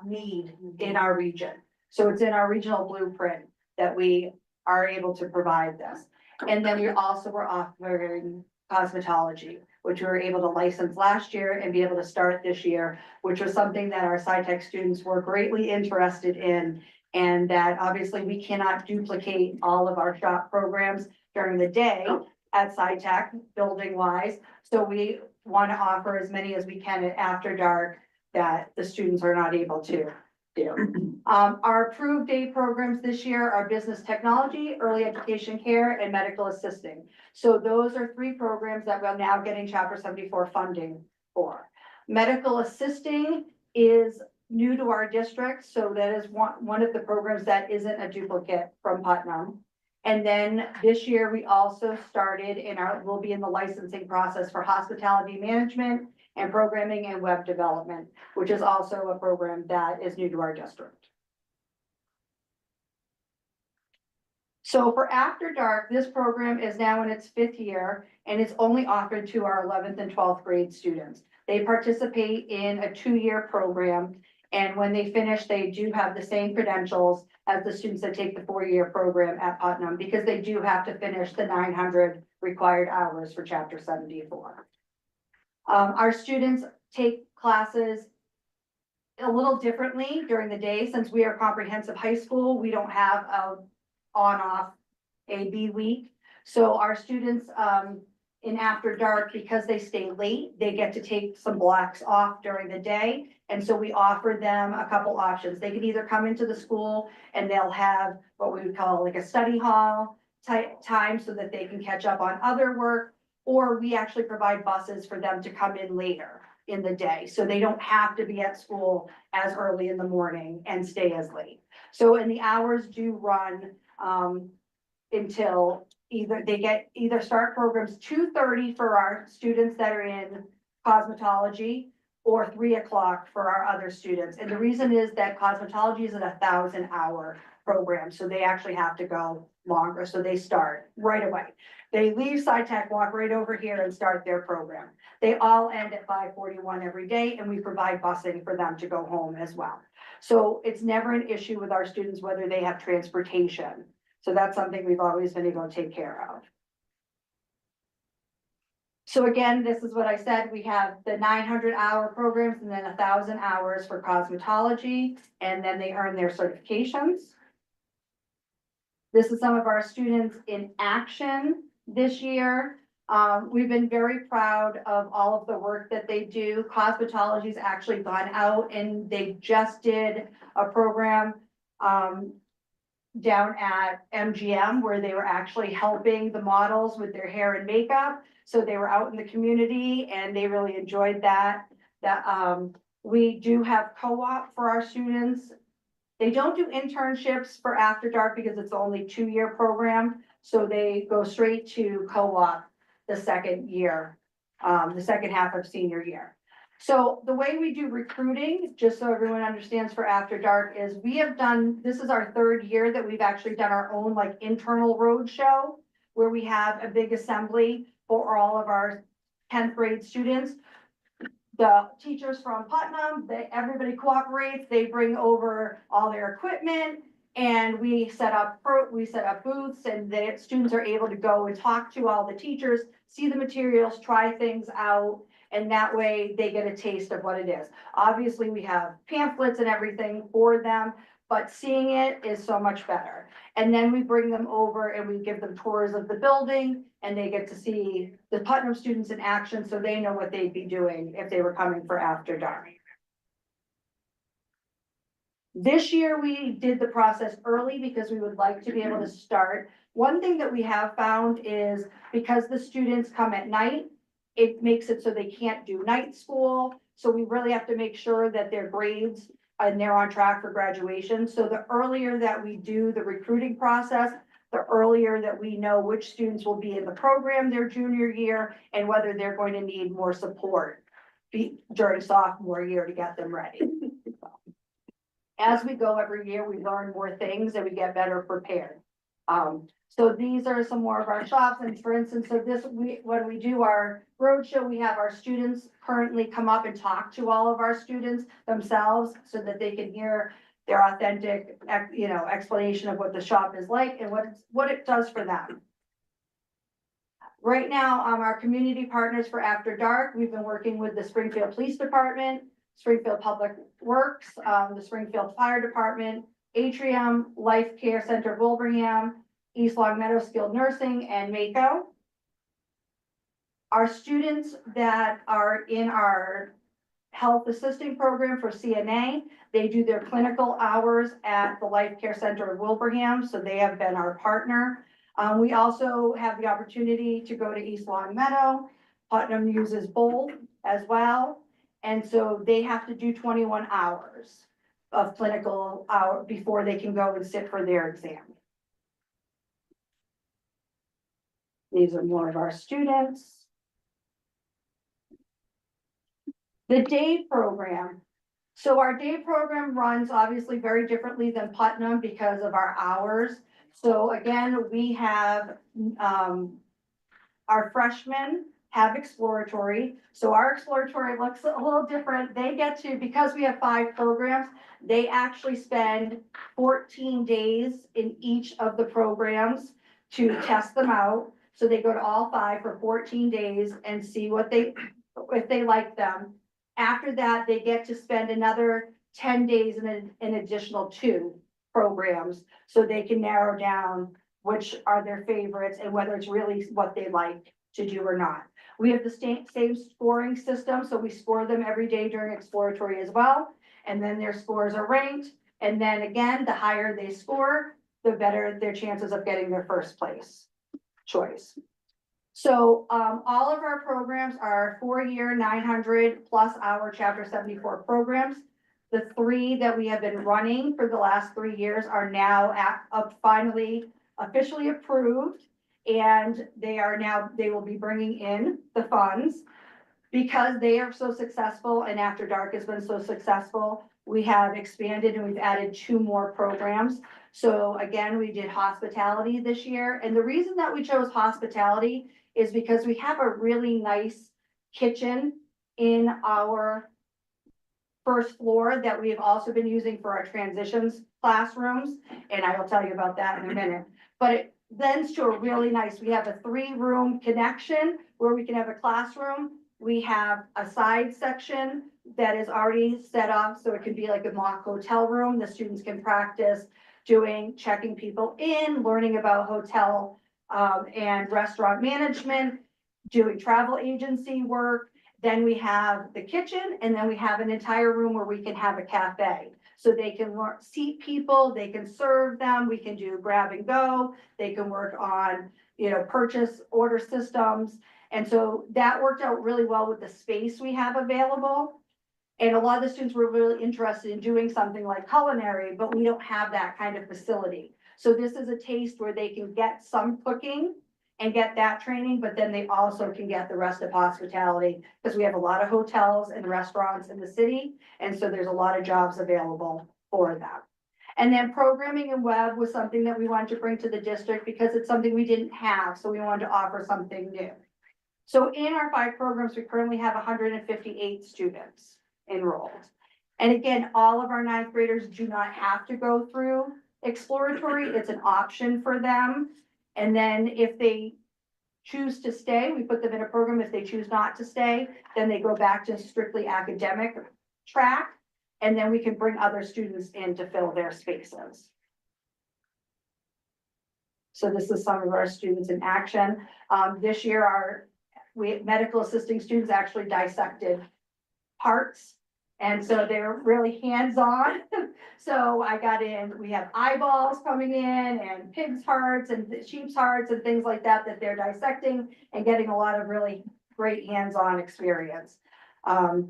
need in our region. So it's in our regional blueprint that we are able to provide this. And then we also were offering cosmetology, which we were able to license last year and be able to start this year, which was something that our SciTech students were greatly interested in. And that obviously we cannot duplicate all of our shop programs during the day at SciTech building wise. So we want to offer as many as we can at after dark that the students are not able to do. Our approved day programs this year are business technology, early education care, and medical assisting. So those are 3 programs that we're now getting Chapter 74 funding for. Medical assisting is new to our district, so that is one of the programs that isn't a duplicate from Putnam. And then this year we also started we'll be in the licensing process for hospitality management and programming and web development, which is also a program that is new to our district. So for After Dark, this program is now in its 5th year, and it's only offered to our 11th and 12th grade students. They participate in a 2-year program, and when they finish, they do have the same credentials as the students that take the 4-year program at Putnam, because they do have to finish the 900 required hours for Chapter 74. Our students take classes a little differently during the day. Since we are comprehensive high school, we don't have a on-off A-B week. So our students in After Dark, because they stay late, they get to take some blocks off during the day. And so we offer them a couple options. They can either come into the school and they'll have what we would call like a study hall type time so that they can catch up on other work, or we actually provide buses for them to come in later in the day. So they don't have to be at school as early in the morning and stay as late. So, and the hours do run until either start programs 2:30 for our students that are in cosmetology, or 3 o'clock for our other students. And the reason is that cosmetology is an 1,000-hour program, so they actually have to go longer. So they start right away. They leave SciTech, walk right over here and start their program. They all end at 5:41 every day, and we provide busing for them to go home as well. So it's never an issue with our students whether they have transportation. So that's something we've always been able to take care of. So again, this is what I said, we have the 900-hour programs and then 1,000 hours for cosmetology, and then they earn their certifications. This is some of our students in action this year. We've been very proud of all of the work that they do. Cosmetology's actually gone out and they just did a program down at MGM where they were actually helping the models with their hair and makeup. So they were out in the community and they really enjoyed that. We do have co-op for our students. They don't do internships for After Dark because it's only a 2-year program. So they go straight to co-op the second year, the second half of senior year. So the way we do recruiting, just so everyone understands for After Dark, is we have done, this is our 3rd year that we've actually done our own like internal road show where we have a big assembly for all of our 10th grade students. The teachers from Putnam, everybody cooperates, they bring over all their equipment and we set up booths, and the students are able to go and talk to all the teachers, see the materials, try things out, and that way they get a taste of what it is. Obviously we have pamphlets and everything for them, but seeing it is so much better. And then we bring them over and we give them tours of the building and they get to see the Putnam students in action so they know what they'd be doing if they were coming for after dark. This year, we did the process early because we would like to be able to start. One thing that we have found is because the students come at night, it makes it so they can't do night school. So we really have to make sure that their grades and they're on track for graduation. So the earlier that we do the recruiting process, the earlier that we know which students will be in the program their junior year and whether they're going to need more support during sophomore year to get them ready. As we go every year, we learn more things and we get better prepared. So these are some more of our shops, and for instance, so when we do our roadshow, we have our students currently come up and talk to all of our students themselves so that they can hear their authentic, explanation of what the shop is like and what it does for them. Right now, our community partners for After Dark, we've been working with the Springfield Police Department, Springfield Public Works, the Springfield Fire Department, Atrium, Life Care Center of Wilbraham, East Long Meadow Skilled Nursing, and Mako. Our students that are in our health assisting program for CNA, they do their clinical hours at the Life Care Center of Wilbraham, so they have been our partner. We also have the opportunity to go to East Long Meadow. Putnam uses both as well. And so they have to do 21 hours of clinical hour before they can go and sit for their exam. These are more of our students. The day program. So our day program runs obviously very differently than Putnam because of our hours. So again, we have our freshmen have exploratory. So our exploratory looks a little different. They get to, because we have 5 programs, they actually spend 14 days in each of the programs to test them out. So they go to all 5 for 14 days and see if they like them. After that, they get to spend another 10 days in an additional 2 programs. So they can narrow down which are their favorites and whether it's really what they like to do or not. We have the same scoring system, so we score them every day during exploratory as well. And then their scores are ranked. And then again, the higher they score, the better their chances of getting their first place choice. So all of our programs are 4-year, 900+ hour Chapter 74 programs. The 3 that we have been running for the last 3 years are now finally officially approved. And they will be bringing in the funds because they are so successful and After Dark has been so successful. We have expanded and we've added 2 more programs. So again, we did hospitality this year. And the reason that we chose hospitality is because we have a really nice kitchen in our first floor that we have also been using for our transitions classrooms. And I will tell you about that in a minute. But it lends to a really nice, we have a 3-room connection where we can have a classroom. We have a side section that is already set up so it can be like a mock hotel room. The students can practice checking people in, learning about hotel and restaurant management, doing travel agency work. Then we have the kitchen, and then we have an entire room where we can have a cafe. So they can seat people, they can serve them, we can do grab and go, they can work on, purchase order systems. And so that worked out really well with the space we have available. And a lot of the students were really interested in doing something like culinary, but we don't have that kind of facility. So this is a taste where they can get some cooking and get that training, but then they also can get the rest of hospitality because we have a lot of hotels and restaurants in the city. And so there's a lot of jobs available for them. And then programming and web was something that we wanted to bring to the district because it's something we didn't have. So we wanted to offer something new. So in our 5 programs, we currently have 158 students enrolled. And again, all of our 9th graders do not have to go through exploratory. It's an option for them. And then if they choose to stay, we put them in a program. If they choose not to stay, then they go back to strictly academic track. And then we can bring other students in to fill their spaces. So this is some of our students in action. This year, we medical assisting students actually dissected parts. And so they're really hands-on. So I got in, we have eyeballs coming in and pig's hearts and sheep's hearts and things like that, that they're dissecting and getting a lot of really great hands-on experience. The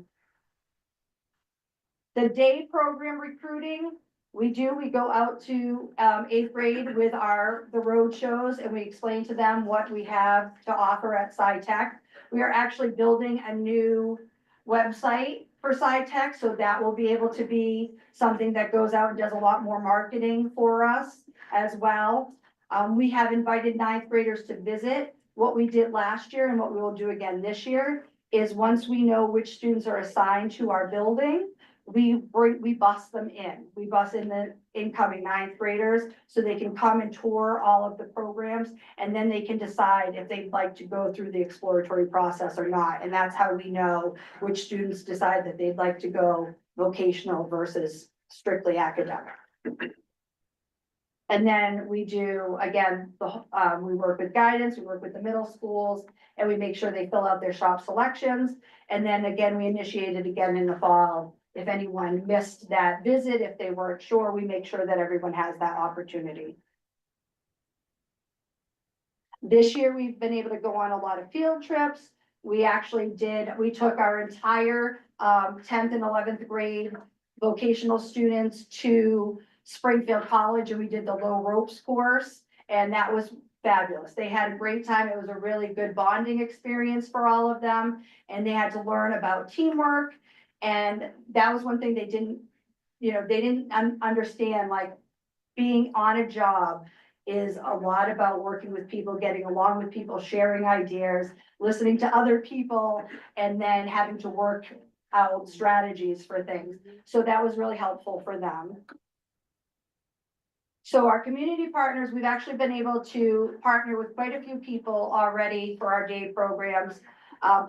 day program recruiting, we go out to 8th grade with the road shows, and we explain to them what we have to offer at SciTech. We are actually building a new website for SciTech, so that will be able to be something that goes out and does a lot more marketing for us as well. We have invited 9th graders to visit. What we did last year and what we will do again this year is once we know which students are assigned to our building, we bus them in. We bus in the incoming 9th graders so they can come and tour all of the programs, and then they can decide if they'd like to go through the exploratory process or not. And that's how we know which students decide that they'd like to go vocational versus strictly academic. And then we do, again, we work with guidance, we work with the middle schools, and we make sure they fill out their shop selections. And then again, we initiate it again in the fall. If anyone missed that visit, if they weren't sure, we make sure that everyone has that opportunity. This year, we've been able to go on a lot of field trips. We took our entire 10th and 11th grade vocational students to Springfield College, and we did the low ropes course, and that was fabulous. They had a great time. It was a really good bonding experience for all of them, and they had to learn about teamwork. And that was one thing they didn't understand, like being on a job is a lot about working with people, getting along with people, sharing ideas, listening to other people, and then having to work out strategies for things. So that was really helpful for them. So our community partners, we've actually been able to partner with quite a few people already for our day programs.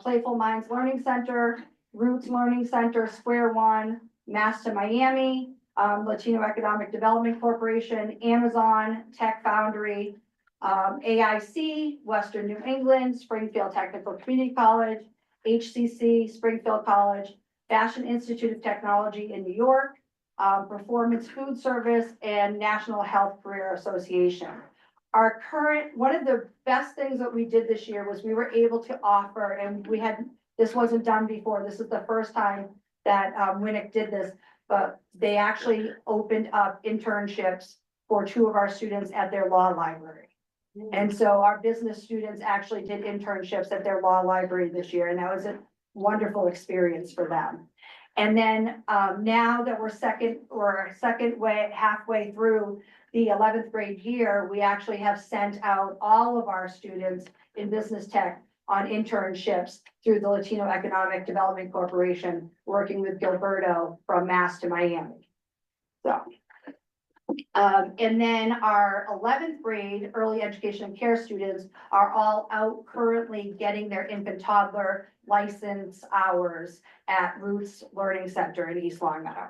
Playful Minds Learning Center, Roots Learning Center, Square One, Mass to Miami, Latino Economic Development Corporation, Amazon, Tech Foundry, AIC, Western New England, Springfield Technical Community College, HCC, Springfield College, Fashion Institute of Technology in New York, Performance Food Service, and National Health Career Association. One of the best things that we did this year was we were able to offer, and this wasn't done before, this is the first time that Winnick did this, but they actually opened up internships for 2 of our students at their law library. And so our business students actually did internships at their law library this year, and that was a wonderful experience for them. And then now that we're halfway through the 11th grade year, we actually have sent out all of our students in business tech on internships through the Latino Economic Development Corporation, working with Gilberto from Mass to Miami. So, and then our 11th grade early education and care students are all out currently getting their infant toddler license hours at Roots Learning Center in East Longmeadow.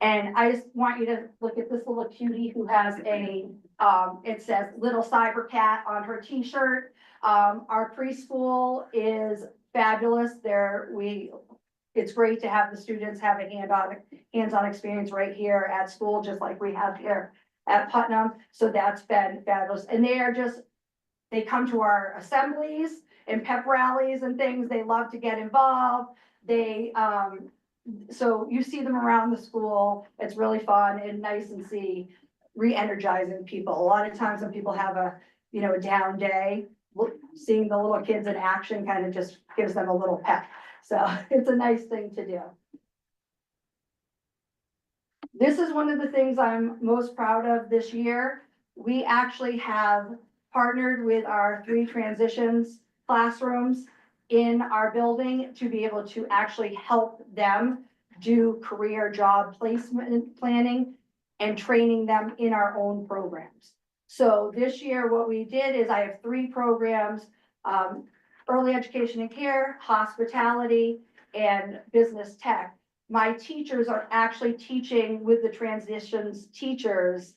And I just want you to look at this little cutie who has it says Little Cyber Cat on her t-shirt. Our preschool is fabulous. It's great to have the students have a hands-on experience right here at school, just like we have here at Putnam. So that's been fabulous. And they come to our assemblies and pep rallies and things. They love to get involved. So you see them around the school. It's really fun and nice and re-energizing people. A lot of times when people have a down day, seeing the little kids in action kind of just gives them a little pep. So it's a nice thing to do. This is one of the things I'm most proud of this year. We actually have partnered with our 3 transitions classrooms in our building to be able to actually help them do career job placement planning and training them in our own programs. So this year, what we did is I have 3 programs, early education and care, hospitality, and business tech. My teachers are actually teaching with the transitions teachers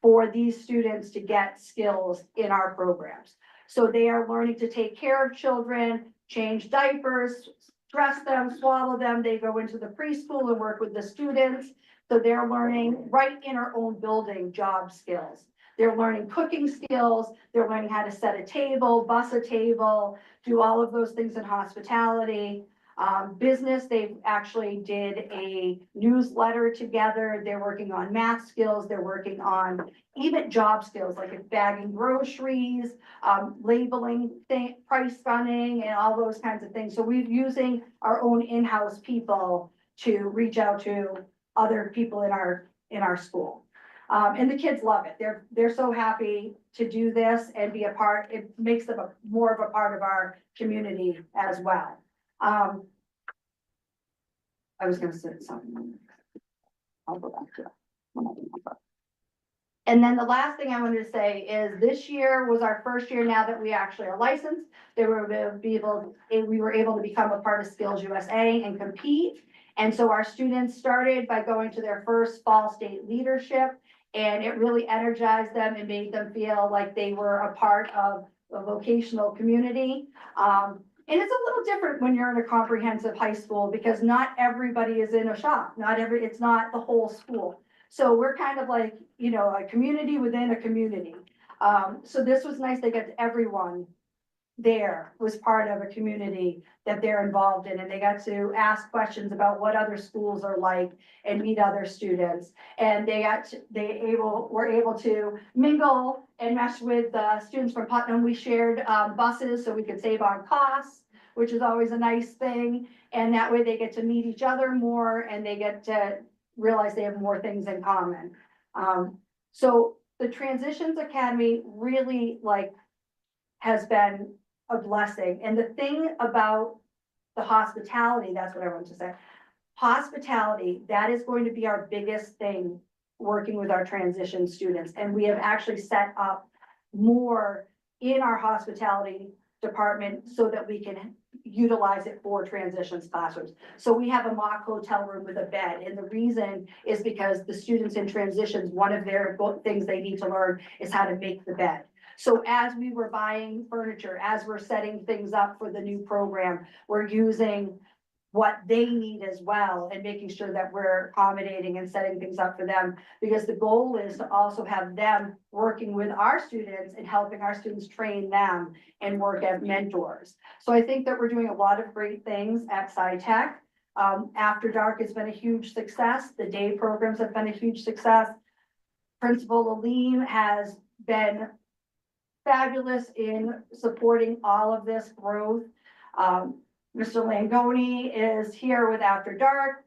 for these students to get skills in our programs. So they are learning to take care of children, change diapers, dress them, swallow them. They go into the preschool and work with the students. So they're learning right in our own building job skills. They're learning cooking skills. They're learning how to set a table, bus a table, do all of those things in hospitality. Business, they actually did a newsletter together. They're working on math skills. They're working on even job skills like bagging groceries, labeling, price gunning, and all those kinds of things. So we're using our own in-house people to reach out to other people in our school. And the kids love it. They're so happy to do this and be a part. It makes them more of a part of our community as well. I was gonna say something. I'll go back to it. And then the last thing I wanted to say is this year was our first year now that we actually are licensed. We were able to become a part of Skills USA and compete. And so our students started by going to their first fall state leadership, and it really energized them and made them feel like they were a part of the vocational community. And it's a little different when you're in a comprehensive high school because not everybody is in a shop. It's not the whole school. So we're kind of like, you know, a community within a community. So this was nice. They got everyone there was part of a community that they're involved in, and they got to ask questions about what other schools are like and meet other students. And were able to mingle and mesh with the students from Putnam. We shared buses so we could save on costs, which is always a nice thing. And that way they get to meet each other more and they get to realize they have more things in common. So the Transitions Academy really has been a blessing. And the thing about the hospitality, that's what I wanted to say. Hospitality, that is going to be our biggest thing working with our transition students. And we have actually set up more in our hospitality department so that we can utilize it for transitions classrooms. So we have a mock hotel room with a bed. And the reason is because the students in transitions, one of their things they need to learn is how to make the bed. So as we were buying furniture, as we're setting things up for the new program, we're using what they need as well and making sure that we're accommodating and setting things up for them, because the goal is to also have them working with our students and helping our students train them and work as mentors. So I think that we're doing a lot of great things at SciTech. After Dark has been a huge success. The day programs have been a huge success. Principal Aleem has been fabulous in supporting all of this growth. Mr. Langoni is here with After Dark.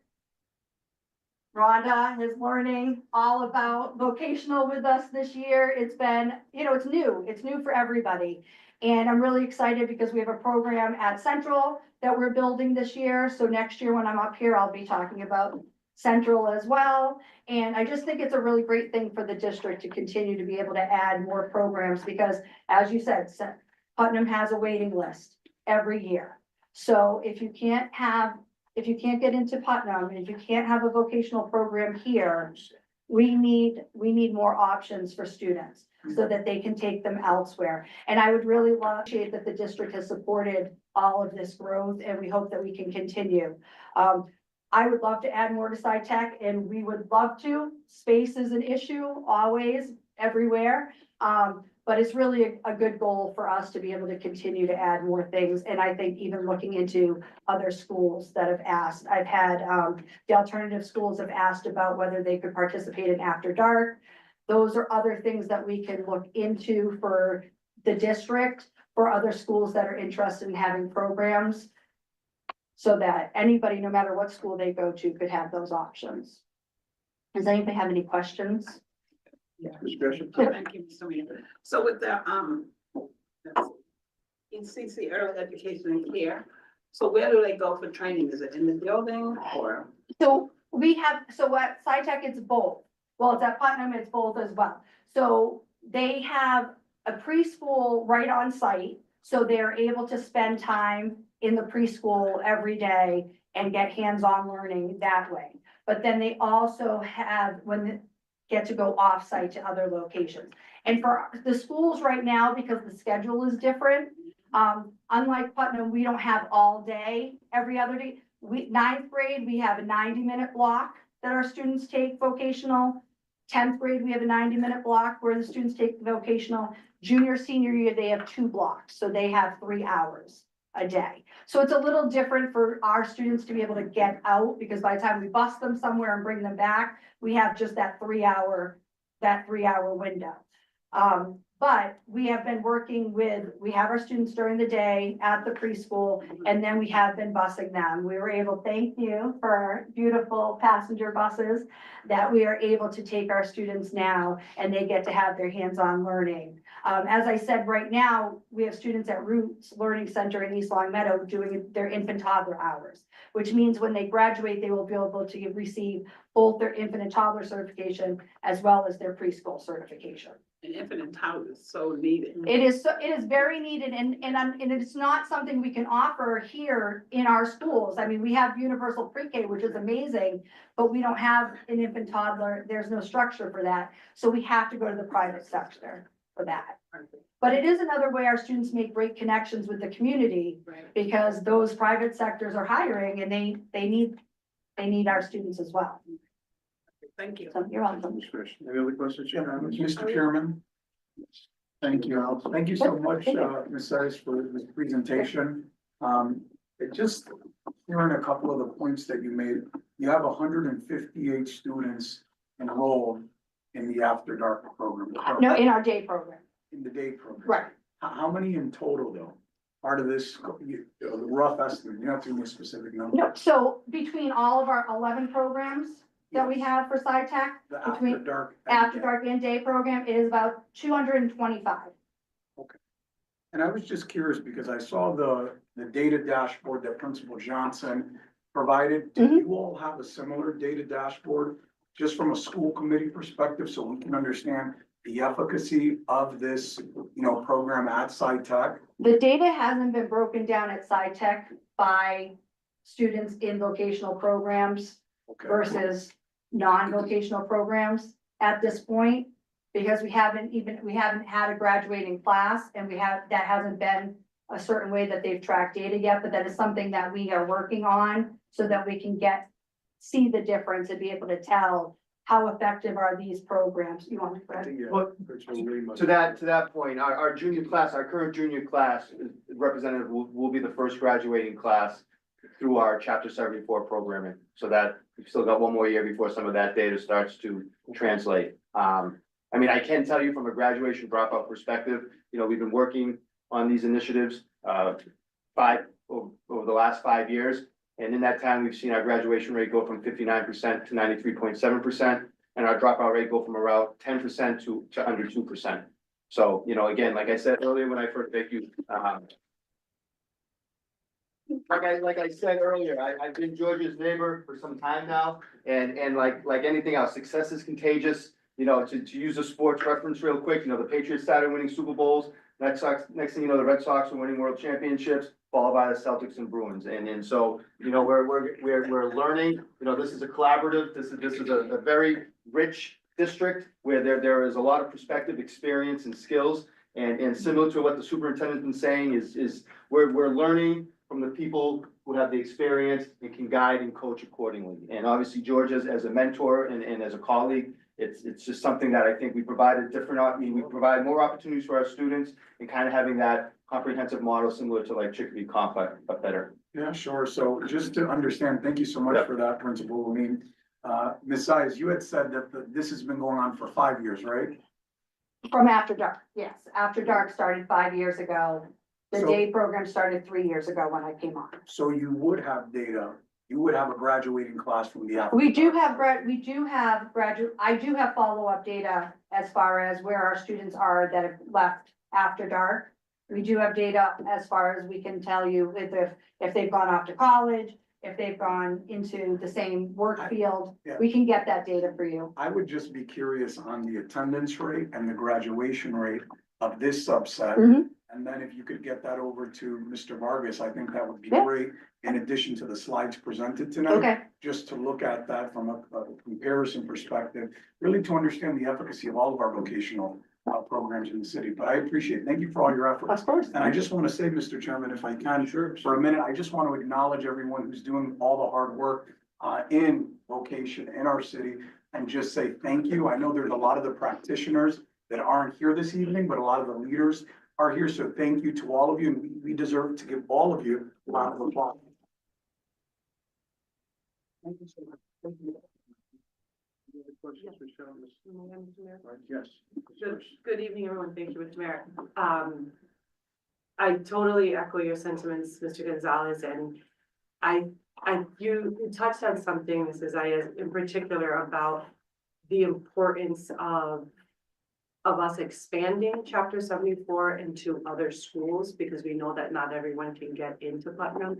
Rhonda is learning all about vocational with us this year. It's been, it's new for everybody. And I'm really excited because we have a program at Central that we're building this year. So next year when I'm up here, I'll be talking about Central as well. And I just think it's a really great thing for the district to continue to be able to add more programs because, as you said, Putnam has a waiting list every year. So if you can't get into Putnam, and if you can't have a vocational program here, we need more options for students so that they can take them elsewhere. And I would really appreciate that the district has supported all of this growth, and we hope that we can continue. I would love to add more to SciTech, and we would love to. Space is an issue always, everywhere. But it's really a good goal for us to be able to continue to add more things. And I think even looking into other schools that have asked, I've had the alternative schools have asked about whether they could participate in After Dark. Those are other things that we can look into for the district, for other schools that are interested in having programs, so that anybody, no matter what school they go to, could have those options. Does anybody have any questions? Discussion. Thank you, Mr. Mayor. So with the ECC early education and care, so where do they go for training? Is it in the building or? So at SciTech, it's both. Well, it's at Putnam, it's both as well. So they have a preschool right on site. So they're able to spend time in the preschool every day and get hands-on learning that way. But then they also have, get to go off-site to other locations. And for the schools right now, because the schedule is different, unlike Putnam, we don't have all day, every other day. Ninth grade, we have a 90-minute block that our students take vocational. 10th grade, we have a 90-minute block where the students take vocational. Junior, senior year, they have 2 blocks, so they have 3 hours a day. So it's a little different for our students to be able to get out, because by the time we bus them somewhere and bring them back, we have just that 3-hour window. But we have been working we have our students during the day at the preschool, and then we have been busing them. We were able, thank you for our beautiful passenger buses, that we are able to take our students now, and they get to have their hands-on learning. As I said, right now, we have students at Roots Learning Center in East Long Meadow doing their infant toddler hours, which means when they graduate, they will be able to receive both their infant and toddler certification as well as their preschool certification. And infant and toddler is so needed. It is very needed, and it's not something we can offer here in our schools. I mean, we have universal pre-K, which is amazing, but we don't have an infant toddler. There's no structure for that. So we have to go to the private sector for that. But it is another way our students make great connections with the community, because those private sectors are hiring, and they need our students as well. Thank you. So you're welcome. Any other questions? Mr. Chairman. Thank you. Thank you so much, Ms. Size, for this presentation. Just hearing a couple of the points that you made, you have 158 students enrolled in the After Dark program. No, in our day program. In the day program. Right. How many in total, though? Part of this, the rough estimate, you don't have to give me a specific number. No, so between all of our 11 programs that we have for SciTech, The After between Dark. After Dark and Day program, it is about 225. And I was just curious because I saw the data dashboard that Principal Johnson provided. Do you all have a similar data dashboard, just from a school committee perspective, so we can understand the efficacy of this, program at SciTech? The data hasn't been broken down at SciTech by students in vocational programs versus non-vocational programs at this point, because we haven't had a graduating class, and that hasn't been a certain way that they've tracked data yet, but that is something that we are working on so that we can see the difference and be able to tell how effective are these programs. You want to, Fred? Well, to that point, our junior class, our current junior class representative will be the first graduating class through our Chapter 74 programming. So that we've still got one more year before some of that data starts to translate. I mean, I can tell you from a graduation dropout perspective, we've been working on these initiatives over the last 5 years. And in that time, we've seen our graduation rate go from 59% to 93.7%, and our dropout rate go from around 10% to under 2%. So, again, like I said earlier, when I first met you, like I said earlier, I've been Georgia's neighbor for some time now, and like anything else, success is contagious. To use a sports reference real quick, the Patriots started winning Super Bowls. Next thing you know, the Red Sox are winning world championships, followed by the Celtics and Bruins. And so, we're learning, this is a collaborative, this is a very rich district where there is a lot of perspective, experience, and skills. And similar to what the superintendent's been saying is we're learning from the people who have the experience and can guide and coach accordingly. And obviously George as a mentor and as a colleague, it's just something that I think we provide we provide more opportunities for our students, and kind of having that comprehensive model similar to like Chicopee Comp, but better. Yeah, sure. So just to understand, thank you so much for that, Principal. I mean, Ms. Size, you had said that this has been going on for 5 years, right? From After Dark, yes. After Dark started 5 years ago. The day program started 3 years ago when I came on. So you would have data, you would have a graduating class from the After I do Dark. have follow-up data as far as where our students are that have left After Dark. We do have data as far as we can tell you if they've gone off to college, if they've gone into the same work field. We can get that data for you. I would just be curious on the attendance rate and the graduation rate of this subset. And And then if you could get that over to Mr. Vargas, I think that would be Yeah. great, in addition to the slides presented tonight. Okay. Just to look at that from a comparison perspective, really to understand the efficacy of all of our vocational programs in the city. But I appreciate it. Thank you for all your efforts. Of course. And I just want to say, Mr. Chairman, if I can, for a minute, I just want to acknowledge everyone who's doing all the hard work in vocation in our city and just say thank you. I know there's a lot of the practitioners that aren't here this evening, but a lot of the leaders are here. So thank you to all of you, and we deserve to give all of you a round of applause. Thank you so much. Thank you. Any other questions, Michelle? Right, yes. Good evening, everyone. Thank you, Mr. Mayor. I totally echo your sentiments, Mr. Gonzalez, and you touched on something, Mrs. Ayers, in particular about the importance of us expanding Chapter 74 into other schools, because we know that not everyone can get into Putnam.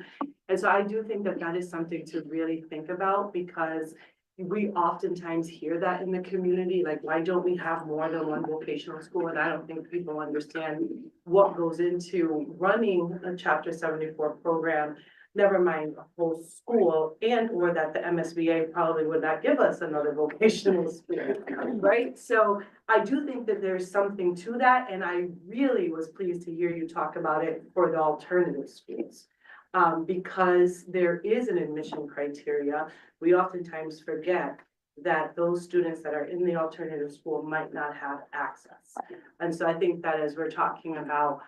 And so I do think that that is something to really think about, because we oftentimes hear that in the community, like, why don't we have more than one vocational school? And I don't think people understand what goes into running a Chapter 74 program, never mind a whole school, and or that the MSBA probably would not give us another vocational school, right? So I do think that there's something to that, and I really was pleased to hear you talk about it for the alternative schools. Because there is an admission criteria. We oftentimes forget that those students that are in the alternative school might not have access. And so I think that as we're talking about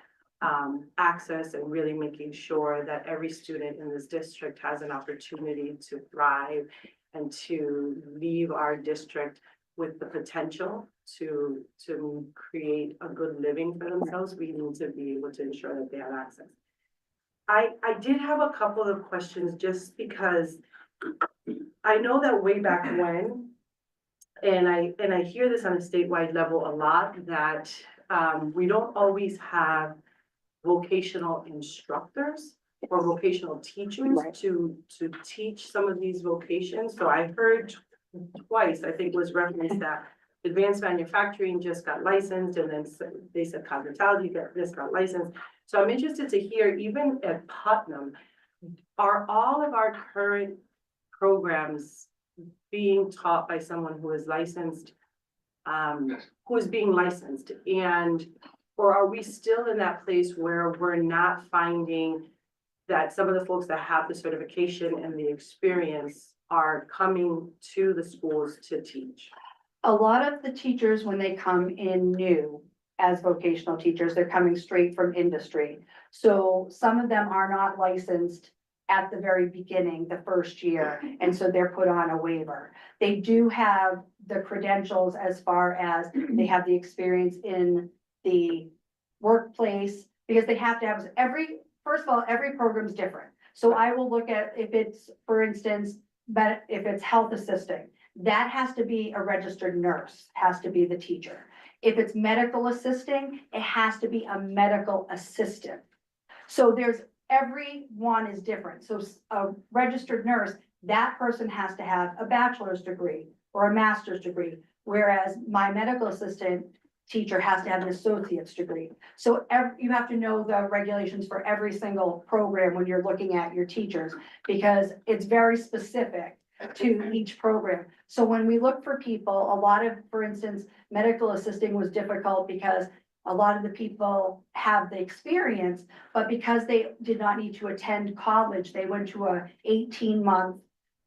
access and really making sure that every student in this district has an opportunity to thrive and to leave our district with the potential to create a good living for themselves, we need to be able to ensure that they have access. I did have a couple of questions, just because I know that way back when, and I hear this on a statewide level a lot, that we don't always have vocational instructors or vocational teachers to teach some of these vocations. So I heard twice, I think was referenced that advanced manufacturing just got licensed, and then they said cosmetology just got licensed. So I'm interested to hear, even at Putnam, are all of our current programs being taught by someone who is licensed, who is being licensed? And, or are we still in that place where we're not finding that some of the folks that have the certification and the experience are coming to the schools to teach? A lot of the teachers, when they come in new as vocational teachers, they're coming straight from industry. So some of them are not licensed at the very beginning, the first year, and so they're put on a waiver. They do have the credentials as far as they have the experience in the workplace, because they have to have first of all, every program is different. So I will look at, if it's, for instance, but if it's health assisting, that has to be a registered nurse, has to be the teacher. If it's medical assisting, it has to be a medical assistant. So every one is different. So a registered nurse, that person has to have a bachelor's degree or a master's degree, whereas my medical assistant teacher has to have an associate's degree. So you have to know the regulations for every single program when you're looking at your teachers, because it's very specific to each program. So when we look for people, a lot of, for instance, medical assisting was difficult because a lot of the people have the experience, but because they did not need to attend college, they went to a 18-month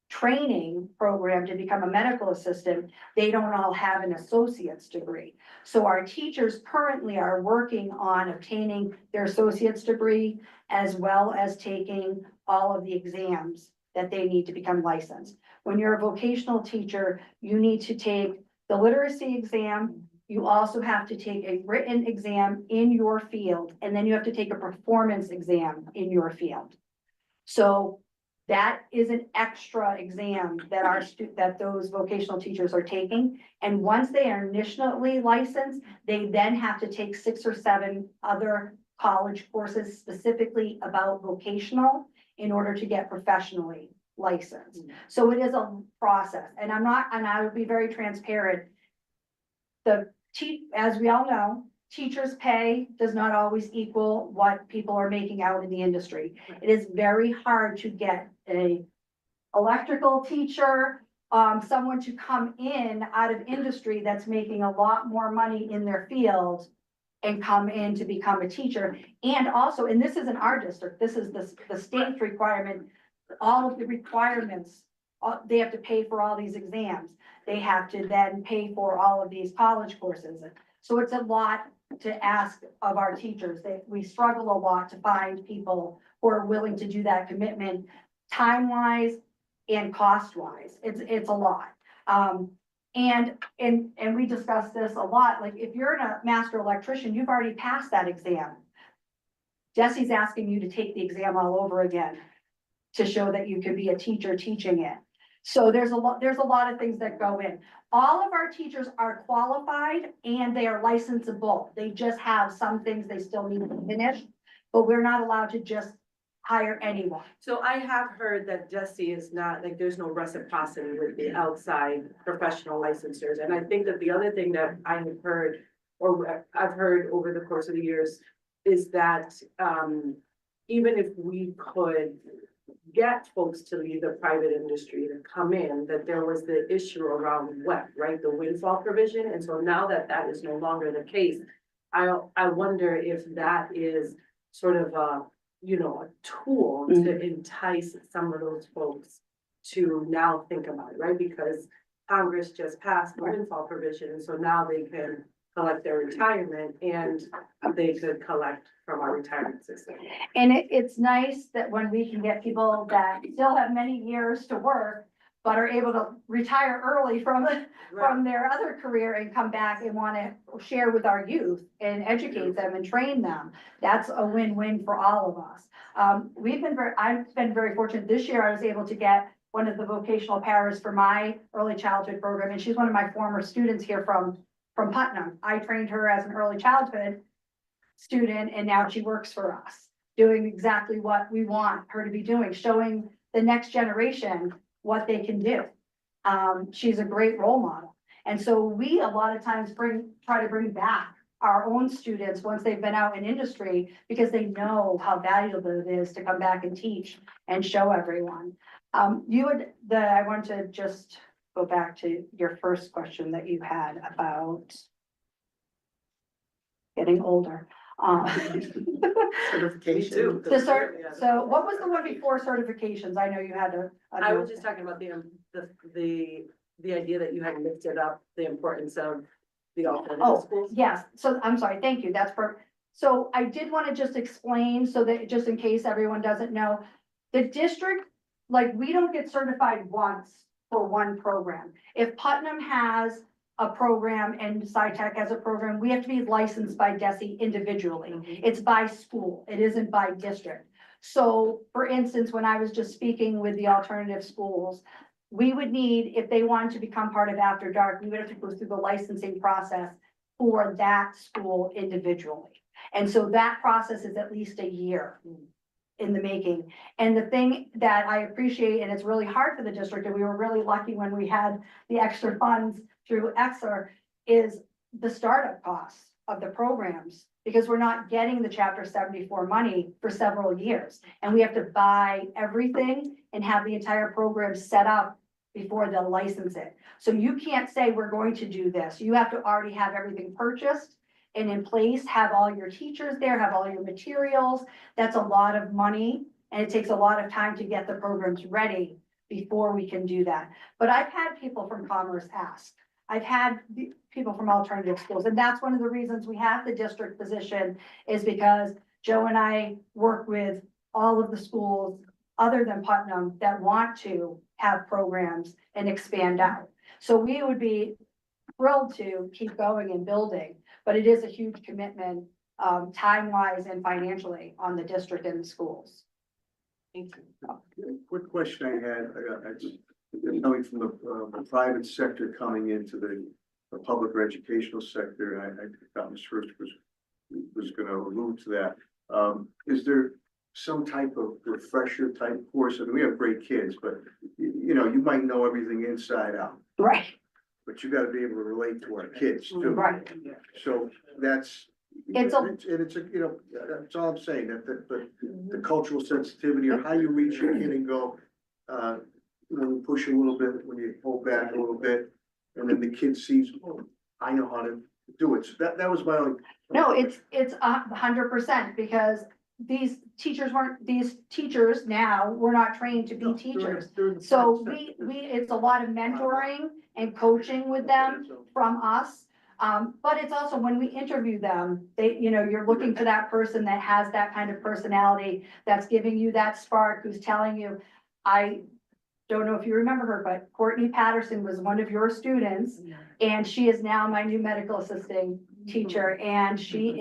training program to become a medical assistant. They don't all have an associate's degree. So our teachers currently are working on obtaining their associate's degree, as well as taking all of the exams that they need to become licensed. When you're a vocational teacher, you need to take the literacy exam. You also have to take a written exam in your field, and then you have to take a performance exam in your field. So that is an extra exam that those vocational teachers are taking. And once they are initially licensed, they then have to take 6 or 7 other college courses specifically about vocational in order to get professionally licensed. So it is a process, and I will be very transparent. As we all know, teachers' pay does not always equal what people are making out in the industry. It is very hard to get a electrical teacher, someone to come in out of industry that's making a lot more money in their field and come in to become a teacher. And also, and this isn't our district, this is the state's requirement, all of the requirements, they have to pay for all these exams. They have to then pay for all of these college courses. So it's a lot to ask of our teachers. We struggle a lot to find people who are willing to do that commitment, time-wise and cost-wise. It's a lot. And we discussed this a lot, like if you're a master electrician, you've already passed that exam. Jesse's asking you to take the exam all over again to show that you can be a teacher teaching it. So there's a lot of things that go in. All of our teachers are qualified and they are licensable. They just have some things they still need to finish, but we're not allowed to just hire anyone. So I have heard that Jesse is not, like, there's no reciprocity with the outside professional licensors. And I think that the other thing that I have heard, or I've heard over the course of the years, is that even if we could get folks to leave the private industry to come in, that there was the issue around WEP, right? The windfall provision. And so now that that is no longer the case, I wonder if that is sort of a tool to entice some of those folks to now think about it, right? Because Congress just passed the windfall provision, and so now they can collect their retirement and they could collect from our retirement system. And it's nice that when we can get people that still have many years to work, but are able to retire early from their other career and come back and want to share with our youth and educate them and train them. That's a win-win for all of us. I've been very fortunate. This year I was able to get one of the vocational paras for my early childhood program, and she's one of my former students here from Putnam. I trained her as an early childhood student, and now she works for us, doing exactly what we want her to be doing, showing the next generation what they can do. She's a great role model. And so we a lot of times try to bring back our own students once they've been out in industry, because they know how valuable it is to come back and teach and show everyone. I want to just go back to your first question that you had about getting older. Certification. So what was the one before certifications? I know you had I was just talking about the idea that you had lifted up the importance of the alternative schools. Yes, so I'm sorry, thank you, that's perfect. So I did want to just explain, so that just in case everyone doesn't know, the district, like, we don't get certified once for one program. If Putnam has a program and SciTech has a program, we have to be licensed by DESE individually. It's by school, it isn't by district. So for instance, when I was just speaking with the alternative schools, we would need, if they wanted to become part of After Dark, we would have to go through the licensing process for that school individually. And so that process is at least a year in the making. And the thing that I appreciate, and it's really hard for the district, and we were really lucky when we had the extra funds through EXER, is the startup costs of the programs, because we're not getting the Chapter 74 money for several years. And we have to buy everything and have the entire program set up before they'll license it. So you can't say we're going to do this. You have to already have everything purchased and in place, have all your teachers there, have all your materials. That's a lot of money, and it takes a lot of time to get the programs ready before we can do that. But I've had people from Commerce ask. I've had people from alternative schools, and that's one of the reasons we have the district position, is because Joe and I work with all of the schools other than Putnam that want to have programs and expand out. So we would be thrilled to keep going and building, but it is a huge commitment, time-wise and financially, on the district and the schools. Thank you. Quick question I had, coming from the private sector coming into the public or educational sector, and I thought Ms. Hurst was gonna allude to that. Is there some type of refresher type course? I mean, we have great kids, but you might know everything inside out. Right. But you gotta be able to relate to our kids too. Right. So that's It's a- And it's a, you know, that's all I'm saying, that the cultural sensitivity of how you reach your kid and go, when you push a little bit, when you hold back a little bit, and then the kid sees, oh, I know how to do it. So that was my only. No, it's 100%, because these teachers now, we're not trained to be teachers. So it's a lot of mentoring and coaching with them from us. But it's also when we interview them, you're looking for that person that has that kind of personality, that's giving you that spark, who's telling you, I don't know if you remember her, but Courtney Patterson was one of your students, and she is now my new medical assisting teacher, and she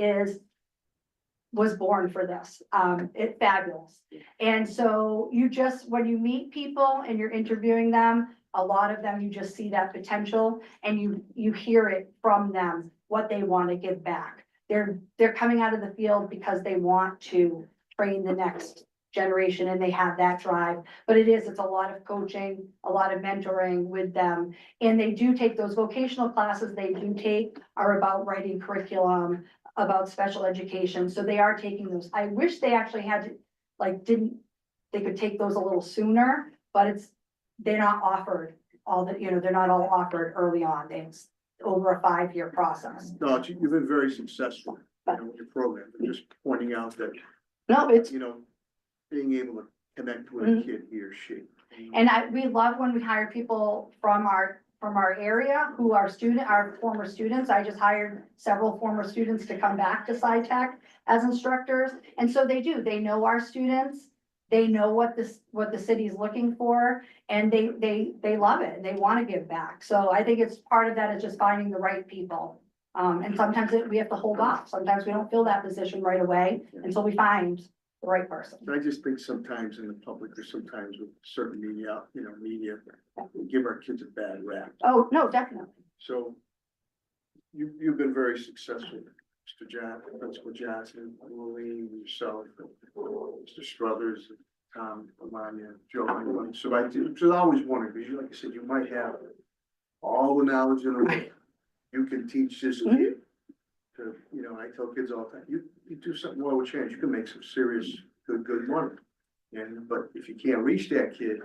was born for this. It's fabulous. And so when you meet people and you're interviewing them, a lot of them, you just see that potential, and you hear it from them, what they want to give back. They're coming out of the field because they want to train the next generation, and they have that drive. But it's a lot of coaching, a lot of mentoring with them. And they do take those vocational classes are about writing curriculum, about special education. So they are taking those. I wish they actually had they could take those a little sooner, but they're not offered they're not all offered early on. It's over a 5-year process. No, you've been very successful, with your program. I'm just pointing out that. No, it's. Being able to connect with a kid, he or she. And we love when we hire people from our area who are former students. I just hired several former students to come back to SciTech as instructors. And so they know our students, they know what the city is looking for, and they love it, and they want to give back. So I think it's part of that is just finding the right people. And sometimes we have to hold off. Sometimes we don't fill that position right away until we find the right person. I just think sometimes in the public, or sometimes with certain media, we give our kids a bad rap. Oh, no, definitely. So you've been very successful, Mr. Johnson, Principal Johnson, Lorraine, yourself, Mr. Struthers, Tom, Amanya, Joe. So I always wondered, because like I said, you might have all the knowledge in the world. You can teach this kid to, I tell kids all the time, you do something well with change, you can make some serious good money. But if you can't reach that kid,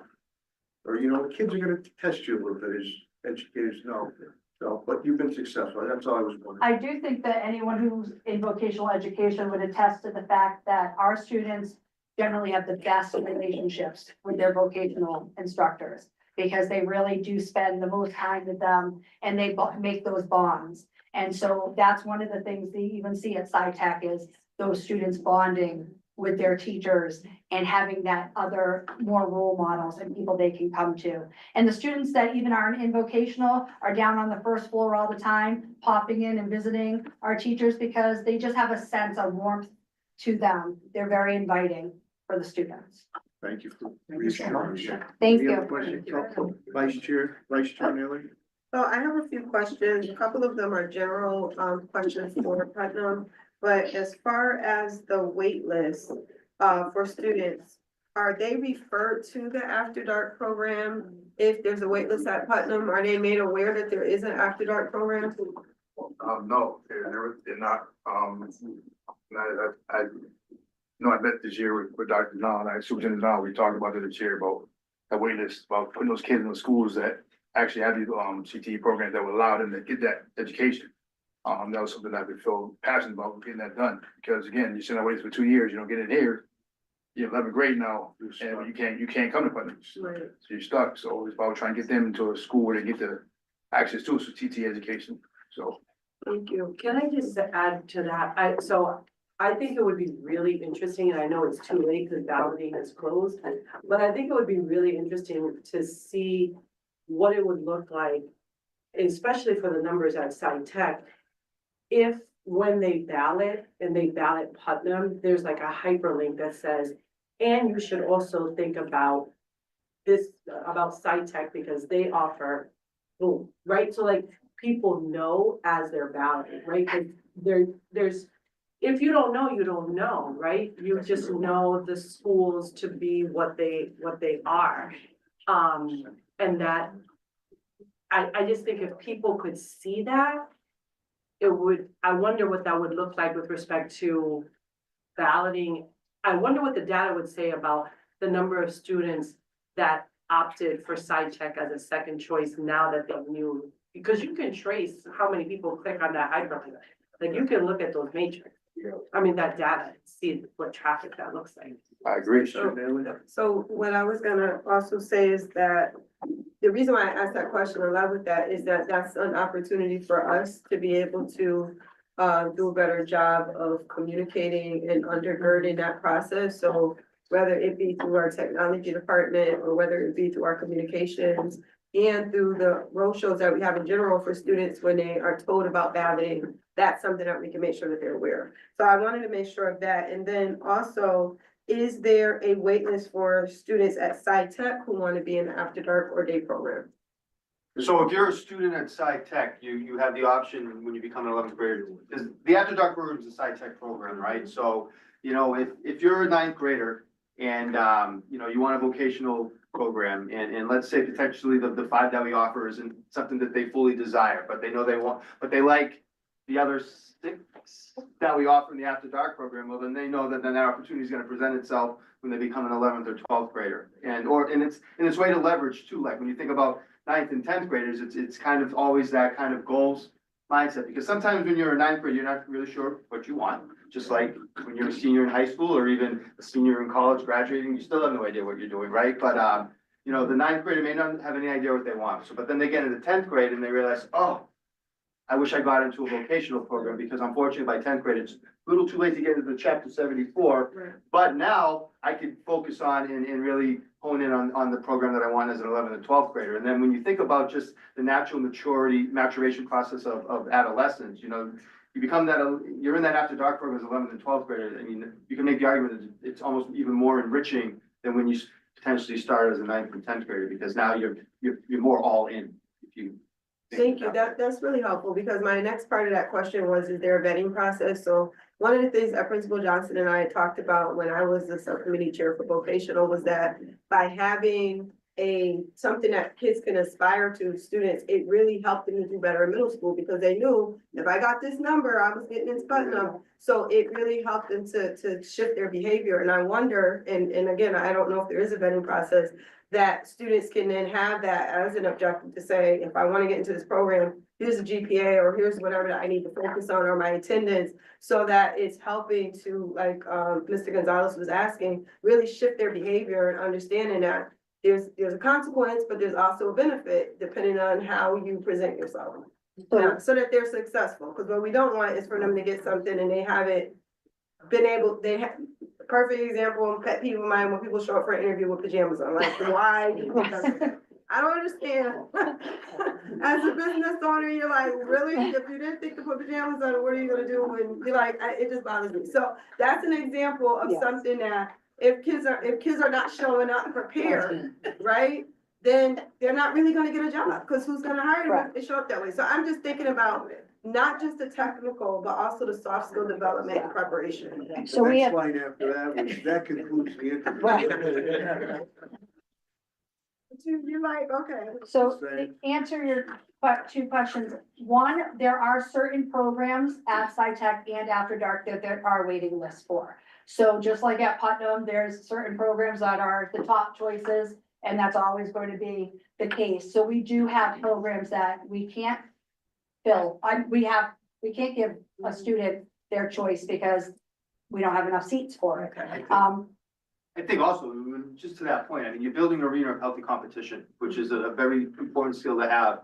or the kids are gonna test you a little bit, as educators know. So, but you've been successful. That's all I was wondering. I do think that anyone who's in vocational education would attest to the fact that our students generally have the best relationships with their vocational instructors, because they really do spend the most time with them, and they make those bonds. And so that's one of the things they even see at SciTech is those students bonding with their teachers and having that other more role models and people they can come to. And the students that even aren't in vocational are down on the first floor all the time, popping in and visiting our teachers, because they just have a sense of warmth to them. They're very inviting for the students. Thank you for reassuring. Thank Any you. other questions? Vice Chair Neely? So I have a few questions. A couple of them are general questions for Putnam. But as far as the wait list for students, are they referred to the After Dark program? If there's a wait list at Putnam, are they made aware that there is an After Dark program? No, they're not. I met this year with Dr. Nall, Superintendent Nall. We talked about it this year about a wait list, about putting those kids in the schools that actually have these CTE programs that would allow them to get that education. That was something that we feel passionate about getting that done, because again, you sit on wait for 2 years, you don't get in here. You're 11th grade now, and you can't come to Putnam. Right. So you're stuck. So it's about trying to get them into a school where they get the access to CTE education. So. Thank you. Can I just add to that? I think it would be really interesting, and I know it's too late because balloting is closed, but I think it would be really interesting to see what it would look like, especially for the numbers at SciTech, if when they ballot and they ballot Putnam, there's like a hyperlink that says, and you should also think about this, about SciTech, because they offer, boom, right? So like people know as they're balloting, right? Because there's, if you don't know, you don't know, right? You just know the schools to be what they are. And that, I just think if people could see that, I wonder what that would look like with respect to balloting. I wonder what the data would say about the number of students that opted for SciTech as a second choice now that they knew, because you can trace how many people click on that hyperlink. Like you can look at those matrix. I mean, that data, and see what traffic that looks like. I agree. So what I was gonna also say is that the reason why I asked that question in love with that is that that's an opportunity for us to be able to do a better job of communicating and undergirding that process. So whether it be through our technology department or whether it be through our communications and through the roadshows that we have in general for students when they are told about balloting, that's something that we can make sure that they're aware. So I wanted to make sure of that. And then also, is there a wait list for students at SciTech who want to be in the after dark or day program? So if you're a student at SciTech, you have the option when you become an 11th grader, because the After Dark program is a SciTech program, right? So, you know, if you're a 9th grader and, you know, you want a vocational program and let's say potentially the 5 that we offer isn't something that they fully desire, but they know they want, but they like the other 6 that we offer in the After Dark program, well, then they know that then that opportunity is going to present itself when they become an 11th or 12th grader. And it's way to leverage too, like when you think about 9th and 10th graders, it's kind of always that kind of goals mindset, because sometimes when you're a 9th grader, you're not really sure what you want. Just like when you're a senior in high school or even a senior in college graduating, you still have no idea what you're doing, right? But you know, the 9th grader may not have any idea what they want. So, but then they get into 10th grade and they realize, oh, I wish I got into a vocational program, because unfortunately by 10th grade, it's a little too late to get into the chapter 74. Right. But now I could focus on and really hone in on the program that I want as an 11th and 12th grader. And then when you think about just the natural maturation process of adolescence, you know, you become that, you're in that After Dark program as 11th and 12th grader. I mean, you can make the argument that it's almost even more enriching than when you potentially start as a 9th and 10th grader, because now you're more all in. If you Thank you. That's really helpful, because my next part of that question was, is there a vetting process? So one of the things that Principal Johnson and I talked about when I was the subcommittee chair for vocational was that by having something that kids can aspire to, students, it really helped them to do better in middle school, because they knew if I got this number, I was getting into Putnam. So it really helped them to shift their behavior. And I wonder, and again, I don't know if there is a vetting process, that students can then have that as an objective to say, if I want to get into this program, here's a GPA or here's whatever that I need to focus on, or my attendance, so that it's helping to, like Mr. Gonzalez was asking, really shift their behavior and understanding that there's a consequence, but there's also a benefit depending on how you present yourself. So that they're successful, because what we don't want is for them to get something and they haven't been able, perfect example, pet peeve of mine, when people show up for an interview with pajamas on, like, why? I don't understand. As a business owner, you're like, really? If you didn't think to put pajamas on, what are you gonna do? And you're like, it just bothers me. So that's an example of something that if kids are not showing up prepared, right? Then they're not really gonna get a job, because who's gonna hire them if they show up that way? So I'm just thinking about not just the technical, but also the soft skill development and preparation. So we have. Line after that concludes the interview. Right. You're like, okay. So to answer your 2 questions, one, there are certain programs at SciTech and After Dark that there are waiting lists for. So just like at Putnam, there's certain programs that are the top choices, and that's always going to be the case. So we do have programs that we can't fill. We can't give a student their choice because we don't have enough seats for it. I think also, just to that point, I mean, you're building an arena of healthy competition, which is a very important skill to have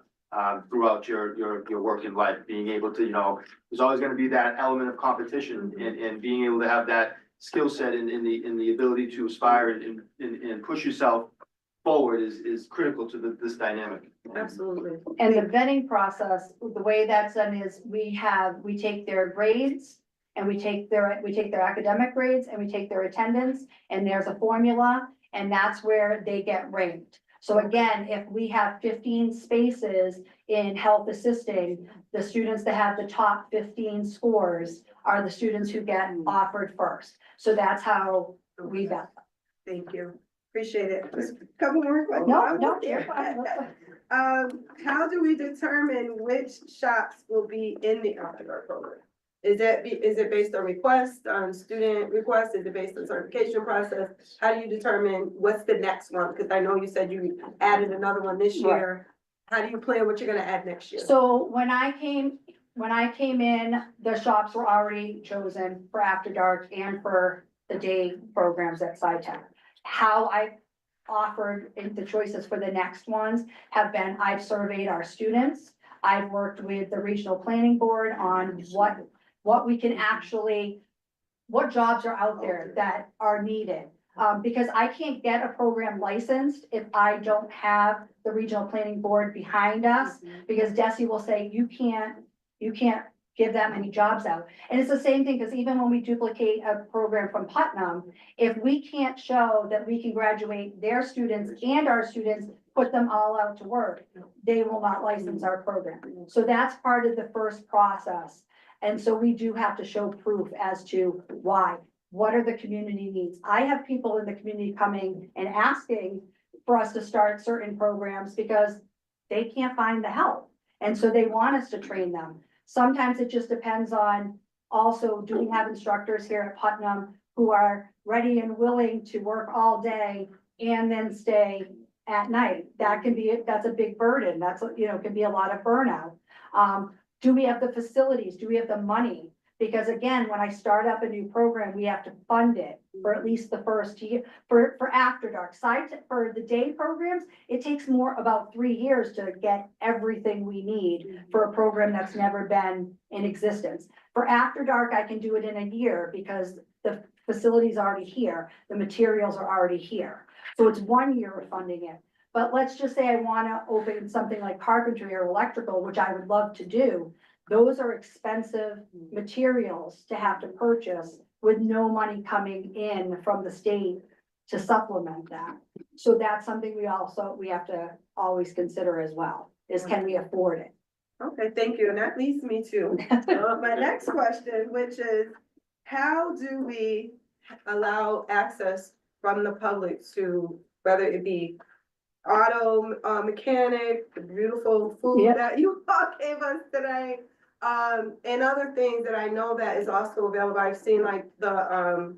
throughout your working life. Being able to, you know, there's always going to be that element of competition, and being able to have that skill set in the ability to aspire and push yourself forward is critical to this dynamic. Absolutely. And the vetting process, the way that's done is we take their grades, and we take their academic grades, and we take their attendance, and there's a formula, and that's where they get ranked. So again, if we have 15 spaces in health assisting, the students that have the top 15 scores are the students who get offered first. So that's how we vet them. Thank you. Appreciate it. Just a couple more questions. No, you're fine. how do we determine which shops will be in the After Dark program? Is it based on request, on student request? Is it based on certification process? How do you determine what's the next one? Because I know you said you added another one this year. How do you plan what you're gonna add next year? So when I came in, the shops were already chosen for After Dark and for the day programs at SciTech. How I offered the choices for the next ones have been, I've surveyed our students. I've worked with the regional planning board on what we can actually, what jobs are out there that are needed. Because I can't get a program licensed if I don't have the regional planning board behind us. Because Desi will say, you can't give that many jobs out. And it's the same thing, because even when we duplicate a program from Putnam, if we can't show that we can graduate their students and our students, put them all out to work, they will not license our program. So that's part of the first process. And so we do have to show proof as to why. What are the community needs? I have people in the community coming and asking for us to start certain programs because they can't find the help. And so they want us to train them. Sometimes it just depends on, also, do we have instructors here at Putnam who are ready and willing to work all day and then stay at night? That's a big burden. That's, can be a lot of burnout. Do we have the facilities? Do we have the money? Because again, when I start up a new program, we have to fund it for at least the first year. For After Dark, for the day programs, it takes about 3 years to get everything we need for a program that's never been in existence. For After Dark, I can do it in a year because the facility's already here, the materials are already here. So it's 1 year of funding it. But let's just say I want to open something like carpentry or electrical, which I would love to do. Those are expensive materials to have to purchase with no money coming in from the state to supplement that. So that's something we have to always consider as well, is can we afford it? Okay, thank you. And that leads me to my next question, which is, how do we allow access from the public to, whether it be auto mechanic, the beautiful food that you all gave us today, and other things that I know that is also available. I've seen like the,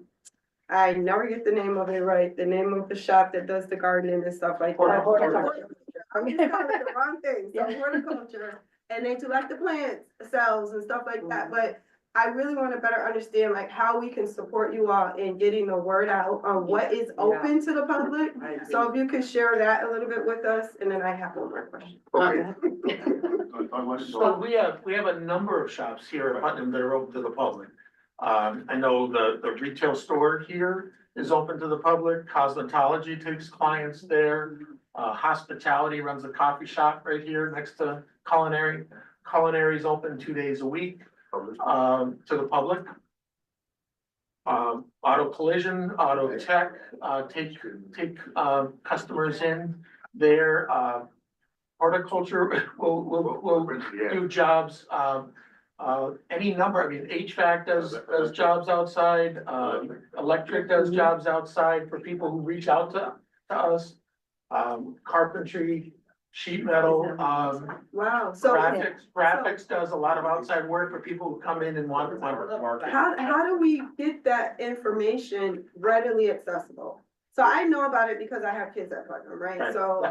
I never get the name of it right, the name of the shop that does the gardening and stuff like that. Horticulture. I'm just calling it the wrong thing, so horticulture, and they do like the plant cells and stuff like that, but I really want to better understand like how we can support you all in getting the word out on what is open to the public. So if you could share that a little bit with us, and then I have one more question. So we have a number of shops here at Putnam that are open to the public. I know the retail store here is open to the public. Cosmetology takes clients there. Hospitality runs a coffee shop right here next to Culinary. Culinary is open 2 days a week to the public. Auto collision, auto tech, take customers in there. Horticulture will do jobs, any number, I mean, HVAC does jobs outside, electric does jobs outside for people who reach out to us. Carpentry, sheet metal, wow. So graphics does a lot of outside work for people who come in and want to market. How do we get that information readily accessible? So I know about it because I have kids at Putnam, right? So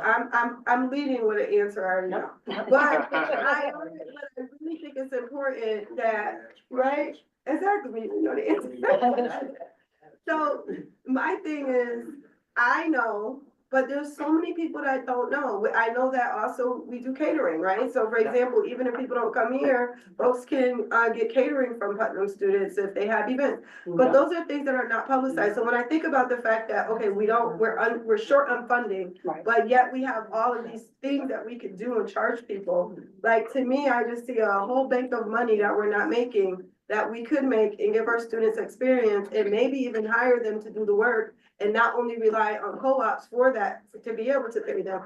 I'm leading with an answer I already know. But I really think it's important that, right? Exactly, you know the answer. So my thing is, I know, but there's so many people that don't know. I know that also we do catering, right? So for example, even if people don't come here, folks can get catering from Putnam students if they have events. But those are things that are not publicized. So when I think about the fact that, okay, we're short on funding, but yet we have all of these things that we could do and charge people. Like, to me, I just see a whole bank of money that we're not making, that we could make and give our students experience and maybe even hire them to do the work and not only rely on co-ops for that, to be able to pay them.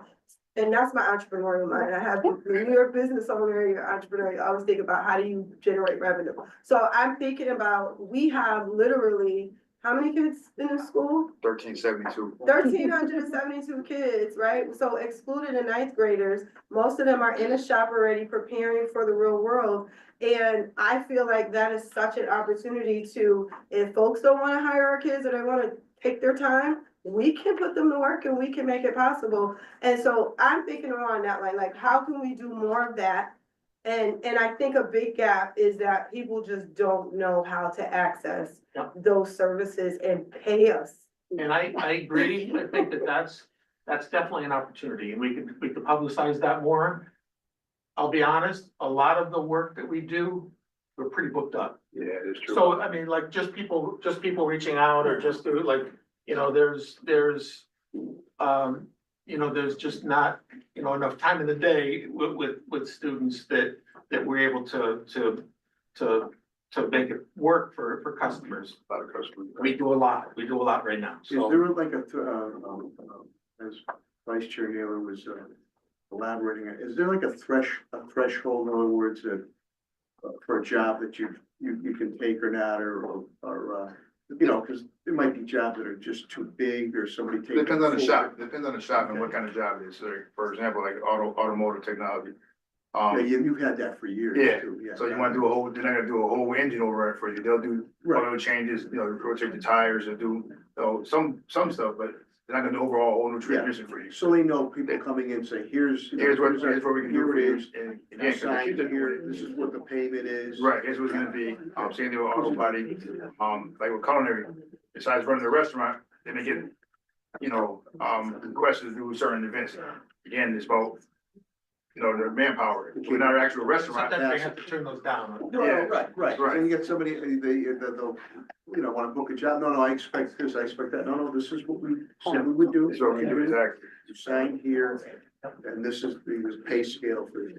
And that's my entrepreneurial mind. I have, when you're a business owner, you're an entrepreneur, you always think about how do you generate revenue. So I'm thinking about, we have literally how many kids in the school? 1372. 1,372 kids, right? So excluding the ninth graders, most of them are in the shop already preparing for the real world. And I feel like that is such an opportunity to, if folks don't wanna hire our kids or they wanna take their time, we can put them to work and we can make it possible. And so I'm thinking along that line, like, how can we do more of that? And I think a big gap is that people just don't know how to access those services and pay us. And I agree, I think that's definitely an opportunity, and we could publicize that more. I'll be honest, a lot of the work that we do, we're pretty booked up. Yeah, it's true. So, I mean, like, just people reaching out, or just through, like, you know, there's just not, you know, enough time in the day with students that we're able to make it work for customers. A lot of customers. We do a lot right now, Is so. there like as Vice Chair Naylor was elaborating, is there like a threshold, in other words, for a job that you can take or not, or you know, because there might be jobs that are just too big, or somebody taking. Depends on the shop, and what kind of job it is. So, for example, like automotive technology. Yeah, you've had that for years Yeah, too, yeah. so you wanna do they're not gonna do a whole engine overhaul for you. They'll do oil changes, you know, rotate the tires, and do, you know, some stuff, but they're not gonna do overall a whole new transmission for you. So they know people coming in say, here's Here's what we can do for here you. it is. And again, 'cause Sign the kids are- here, this is what the payment is. Right, here's what it's gonna be, same thing with auto body, like with culinary, besides running the restaurant, then they get, you know, requests to do certain events. Again, it's about, you know, their manpower, we're not an actual restaurant. Sometimes they have to turn those down. Yeah, right. Then you get somebody, they'll, you know, wanna book a job, no, I expect this, I expect that, no, this is what we said we would do. That's what we do, exactly. You sign here, and this is the pay scale for.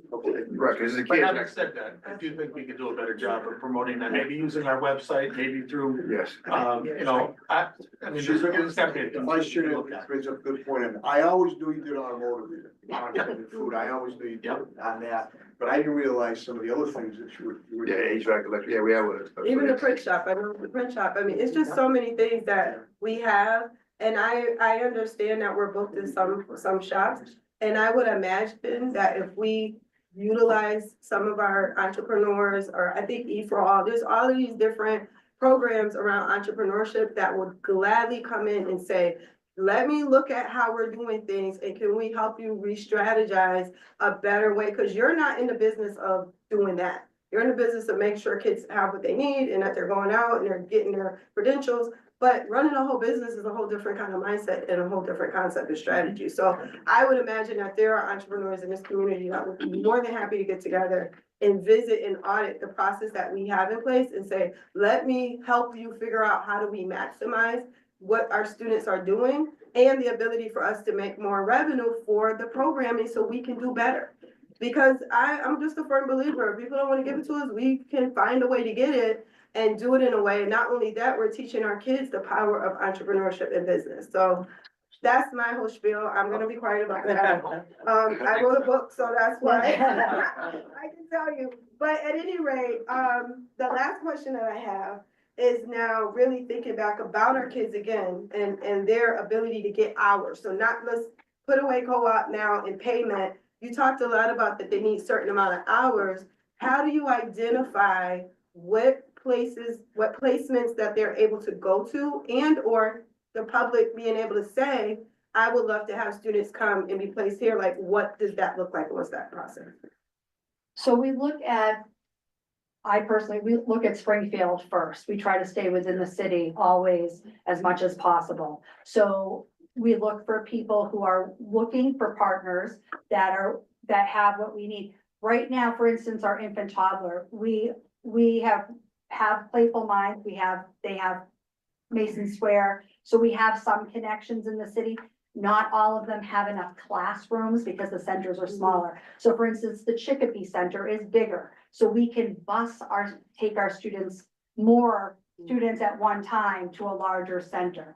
Right, cause the But kids. having said that, I do think we could do a better job of promoting that, maybe using our website, maybe through, Yes. you know, I mean, there's gotta be. The Vice Chair brings up a good point, and I always knew you did automotive, and food, I always knew you did on that, but I didn't realize some of the other things that you were. Yeah, HVAC, electric, yeah, we have one. Even the print shop, I know the print shop, I mean, it's just so many things that we have. And I understand that we're booked in some shops. And I would imagine that if we utilize some of our entrepreneurs, or I think E4All, there's all of these different programs around entrepreneurship that would gladly come in and say, let me look at how we're doing things, and can we help you re-strategize a better way? Because you're not in the business of doing that. You're in the business of making sure kids have what they need and that they're going out and they're getting their credentials. But running a whole business is a whole different kind of mindset and a whole different concept of strategy. So I would imagine that there are entrepreneurs in this community that would be more than happy to get together and visit and audit the process that we have in place and say, let me help you figure out how do we maximize what our students are doing and the ability for us to make more revenue for the programming so we can do better. Because I'm just a firm believer, if people don't want to give it to us, we can find a way to get it and do it in a way. And not only that, we're teaching our kids the power of entrepreneurship and business. So that's my whole spiel. I'm gonna be quiet about that. I wrote a book, so that's why I can tell you. But at any rate, the last question that I have is now really thinking back about our kids again and their ability to get hours. So not let's put away co-op now in payment. You talked a lot about that they need certain amount of hours. How do you identify what placements that they're able to go to, and or the public being able to say, I would love to have students come and be placed here, like what does that look like, and what's that process? So we look at, we look at Springfield first. We try to stay within the city always as much as possible. So we look for people who are looking for partners that have what we need. Right now, for instance, our infant toddler, we have Playful Minds, they have Mason Square. So we have some connections in the city. Not all of them have enough classrooms because the centers are smaller. So for instance, the Chicopee Center is bigger. So we can take our students, more students at one time to a larger center.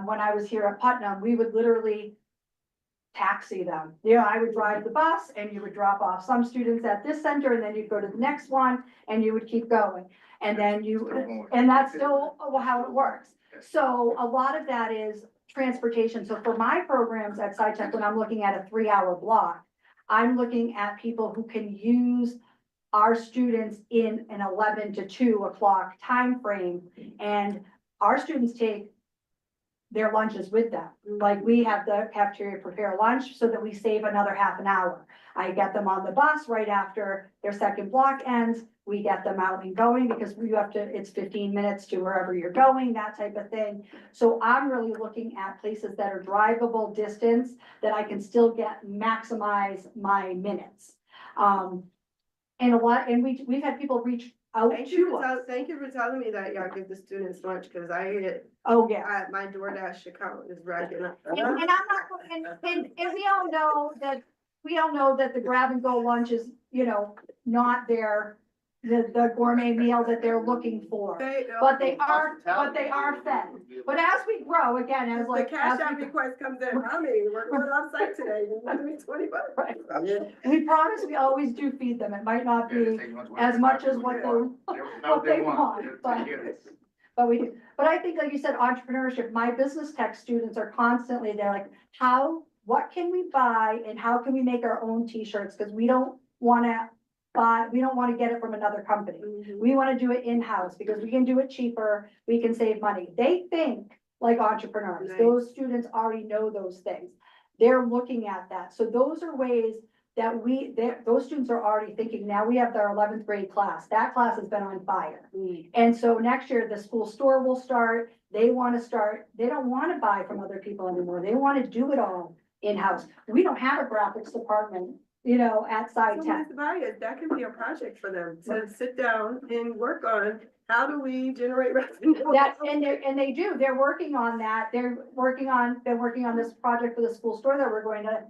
When I was here at Putnam, we would literally taxi them. You know, I would drive the bus and you would drop off some students at this center and then you'd go to the next one and you would keep going. And then and that's still how it works. So a lot of that is transportation. So for my programs at SciTech, when I'm looking at a 3-hour block, I'm looking at people who can use our students in an 11 to 2 o'clock timeframe. And our students take their lunches with them. Like we have the cafeteria prepare lunch so that we save another half an hour. I get them on the bus right after their second block ends. We get them out and going because we have to, it's 15 minutes to wherever you're going, that type of thing. So I'm really looking at places that are drivable distance that I can still maximize my minutes. And we've had people reach out to us. Thank you for telling me that y'all give the students lunch, because I get, oh yeah, my DoorDash account is racking up. And I'm not, and we all know that the grab and go lunch is, not the gourmet meal that they're looking for. But they are fed. But as we grow, again, as like. The cash app request comes in, we're going on site today, you want me $20? Right. We promise we always do feed them. It might not be as much as what they want, but we do. But I think, like you said, entrepreneurship, my business tech students are constantly, they're like, what can we buy and how can we make our own t-shirts? Because we don't want to get it from another company. We want to do it in-house because we can do it cheaper. We can save money. They think like entrepreneurs. Those students already know those things. They're looking at that. So those are ways that those students are already thinking. Now we have their 11th grade class. That class has been on fire. And so next year the school store will start. They don't want to buy from other people anymore. They want to do it all in-house. We don't have a graphics department, at SciTech. So Ms. Byers, that can be a project for them to sit down and work on. How do we generate revenue? And they do. They're working on that. They're working on this project for the school store that we're going to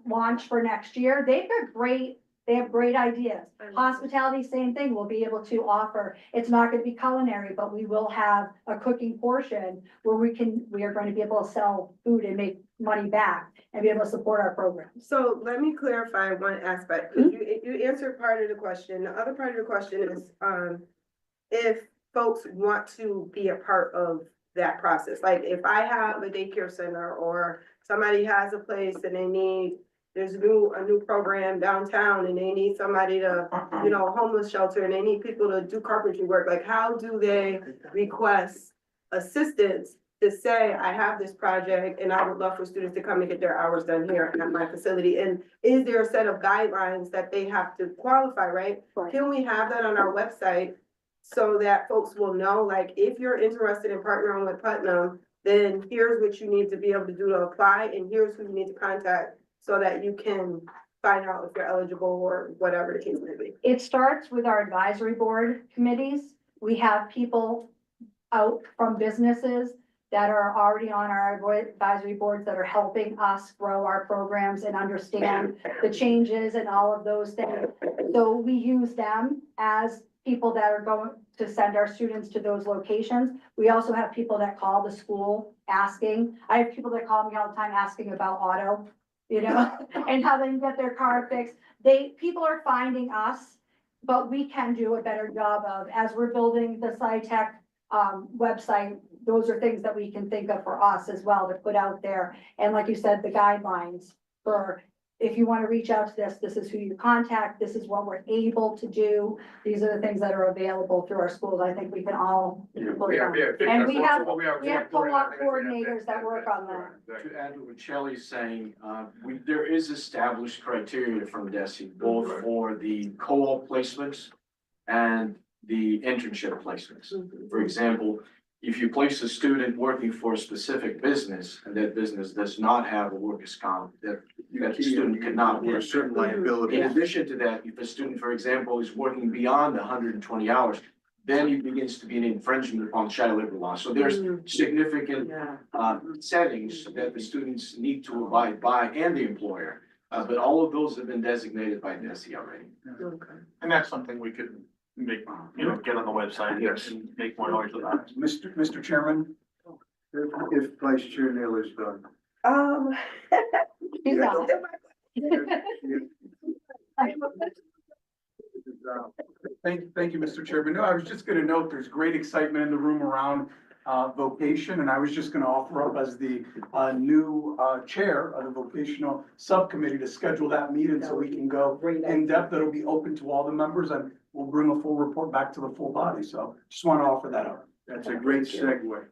launch for next year. They have great ideas. Hospitality, same thing. We'll be able to offer. It's not going to be culinary, but we will have a cooking portion where we are going to be able to sell food and make money back and be able to support our program. So let me clarify one aspect, because you answered part of the question. The other part of the question is, if folks want to be a part of that process, like if I have a daycare center or somebody has a place and there's a new program downtown and they need somebody to, homeless shelter, and they need people to do carpentry work, like how do they request assistance to say, I have this project and I would love for students to come and get their hours done here at my facility? And is there a set of guidelines that they have to qualify, right? Can we have that on our website so that folks will know, like, if you're interested in partnering with Putnam, then here's what you need to be able to do to apply, and here's who you need to contact so that you can find out if you're eligible or whatever the case may be. It starts with our advisory board committees. We have people out from businesses that are already on our advisory boards that are helping us grow our programs and understand the changes and all of those things. So we use them as people that are going to send our students to those locations. We also have people that call the school asking. I have people that call me all the time asking about auto, and how they can get their car fixed. People are finding us, but we can do a better job of, as we're building the SciTech website, those are things that we can think of for us as well to put out there. And like you said, the guidelines for, if you want to reach out to this is who you contact, this is what we're able to do. These are the things that are available through our schools. I think we can all. And we have co-op coordinators that work on that. To add to what Shelley's saying, there is established criteria from DESE, both for the co-op placements and the internship placements. For example, if you place a student working for a specific business and that business does not have a workers' comp, that student cannot work. Certain liability. In addition to that, if a student, for example, is working beyond 120 hours, then it begins to be an infringement upon child labor law. So there's significant settings that the students need to abide by and the employer. But all of those have been designated by DESE already. And that's something we could make, get on the website and make more noise about. Mr. Chairman? If Vice Chair Nail is done. He's not. Thank you, Mr. Chairman. No, I was just gonna note, there's great excitement in the room around vocation, and I was just gonna offer up as the new chair of the vocational subcommittee to schedule that meeting so we can go in depth. That'll be open to all the members, and we'll bring a full report back to the full body. So just want to offer that up. That's a great segue.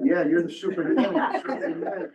Yeah, you're the superintendent.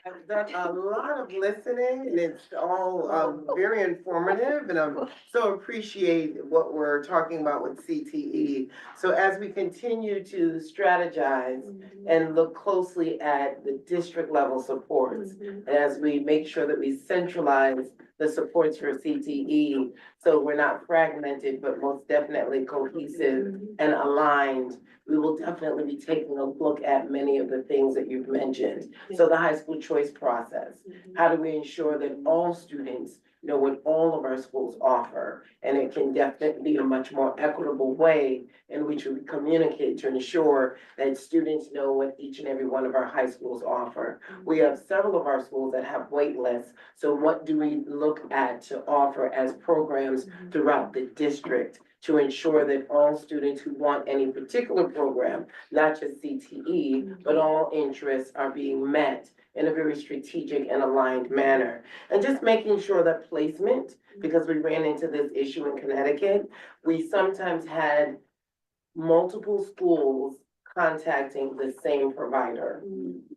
I've done a lot of listening and it's all very informative and I'm so appreciate what we're talking about with CTE. So as we continue to strategize and look closely at the district level supports, as we make sure that we centralize the supports for CTE, so we're not fragmented, but most definitely cohesive and aligned. We will definitely be taking a look at many of the things that you've mentioned. So the high school choice process, how do we ensure that all students know what all of our schools offer? And it can definitely be a much more equitable way in which we communicate to ensure that students know what each and every one of our high schools offer. We have several of our schools that have wait lists. So what do we look at to offer as programs throughout the district to ensure that all students who want any particular program, not just CTE, but all interests are being met in a very strategic and aligned manner. And just making sure that placement, because we ran into this issue in Connecticut, we sometimes had multiple schools contacting the same provider,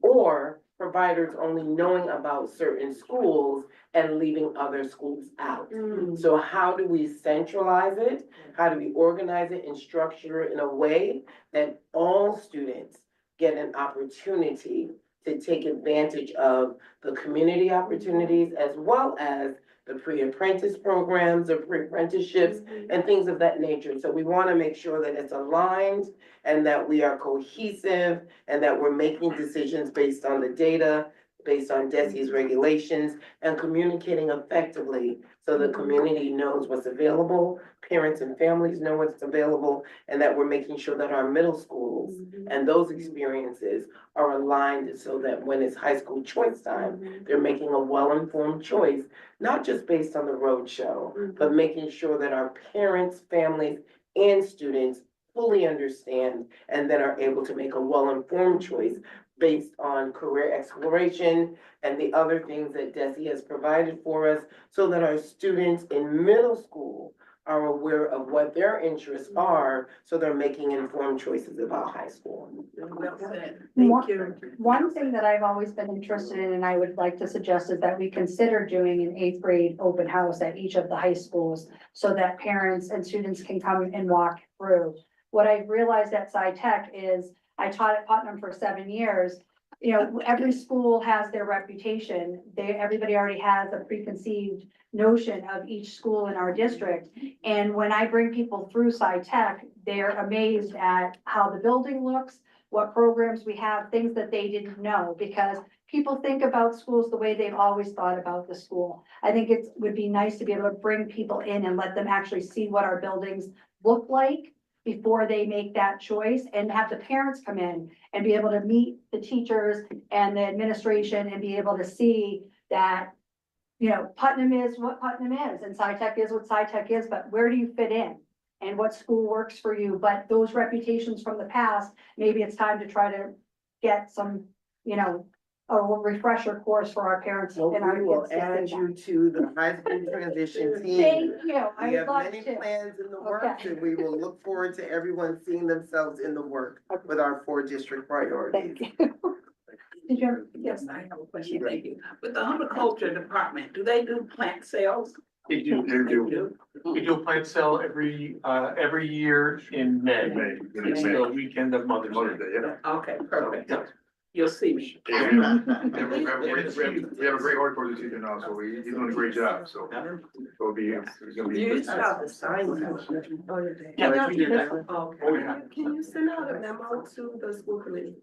or providers only knowing about certain schools and leaving other schools out. So how do we centralize it? How do we organize it and structure it in a way that all students get an opportunity to take advantage of the community opportunities as well as the pre-apprentice programs or pre-apprenticeships and things of that nature. So we want to make sure that it's aligned and that we are cohesive and that we're making decisions based on the data, based on DESI's regulations, and communicating effectively so the community knows what's available, parents and families know what's available, and that we're making sure that our middle schools and those experiences are aligned so that when it's high school choice time, they're making a well-informed choice, not just based on the roadshow, but making sure that our parents, families, and students fully understand and then are able to make a well-informed choice based on career exploration and the other things that DESI has provided for us so that our students in middle school are aware of what their interests are, so they're making informed choices about high school. One thing that I've always been interested in and I would like to suggest is that we consider doing an 8th grade open house at each of the high schools so that parents and students can come and walk through. What I've realized at SciTech is I taught at Putnam for 7 years. You know, every school has their reputation. Everybody already has a preconceived notion of each school in our district. And when I bring people through SciTech, they're amazed at how the building looks, what programs we have, things that they didn't know, because people think about schools the way they've always thought about the school. I think it would be nice to be able to bring people in and let them actually see what our buildings look like before they make that choice, and have the parents come in and be able to meet the teachers and the administration and be able to see that, you know, Putnam is what Putnam is and SciTech is what SciTech is, but where do you fit in? And what school works for you? But those reputations from the past, maybe it's time to try to get some, you know, a refresher course for our parents and our We will kids to add see you to the high school transition team. Thank you. I We would have love many to. plans in the works Okay. and we will look forward to everyone seeing themselves in the work with our 4 district priorities. Thank you. Did you? Yes, I have a question, thank you. With the horticulture department, do they do plant sales? They do. We do a plant sale every year in May. It's the weekend of Mother's Day. Yeah. Okay, perfect. You'll see me. We have a great horticulture teacher now, so he's doing a great job, so. It'll be, it's gonna be. You used to have the sign. Yeah, we did that. Can you send out a memo to the school committee?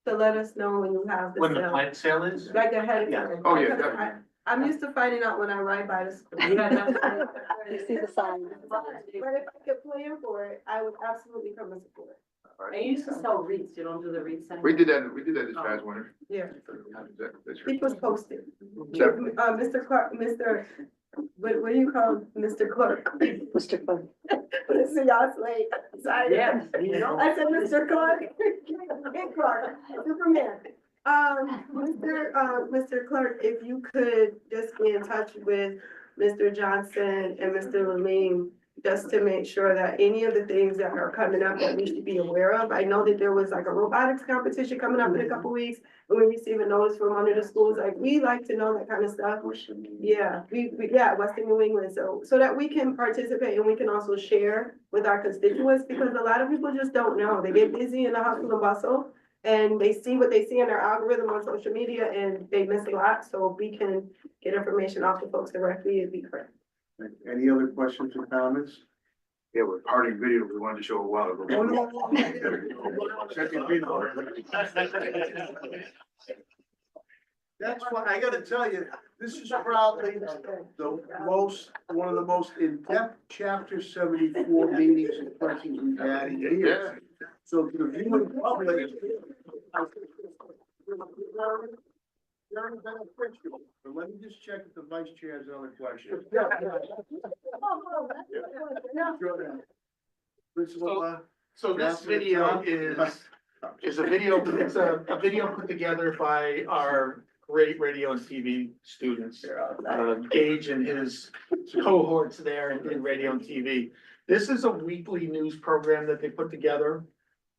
To let us know when you have the When the sale? plant sale is? Like ahead of Yeah. time. Oh, yeah, Because definitely. I'm used to finding out when I ride by the school. You see the sign. But if I could plan for it, I would absolutely come and support. And you used to sell wreaths, you don't do the wreaths anymore? We did that this past winter. Yeah. That's It was posted. Definitely. Mr. Clark, Mr. what do you call Mr. Clerk? Mr. Clark. Mr. Yosley, sorry. Yeah, you know. I said Mr. Clark. Hey, Clark, Superman. Mr. Clark, if you could just be in touch with Mr. Johnson and Mr. Lamine, just to make sure that any of the things that are coming up that we should be aware of. I know that there was like a robotics competition coming up in a couple weeks, and we receive a notice from one of the schools, like, we like to know that kind of stuff. Yeah, yeah, Western New England, so that we can participate and we can also share with our constituents, because a lot of people just don't know. They get busy in the hustle and bustle, and they see what they see in their algorithm on social media, and they miss a lot, so if we can get information off the folks directly, it'd be great. Any other questions or comments? Yeah, we're parting video we wanted to show a while ago. That's why, I gotta tell you, this is probably one of the most in-depth chapter 74 meetings and questions we've had in years. So to the viewing public. Very beneficial, but let me just check if the vice chair has another question. So this video is a video, it's a video put together by our great radio and TV students. Gage and his cohorts there in radio and TV. This is a weekly news program that they put together.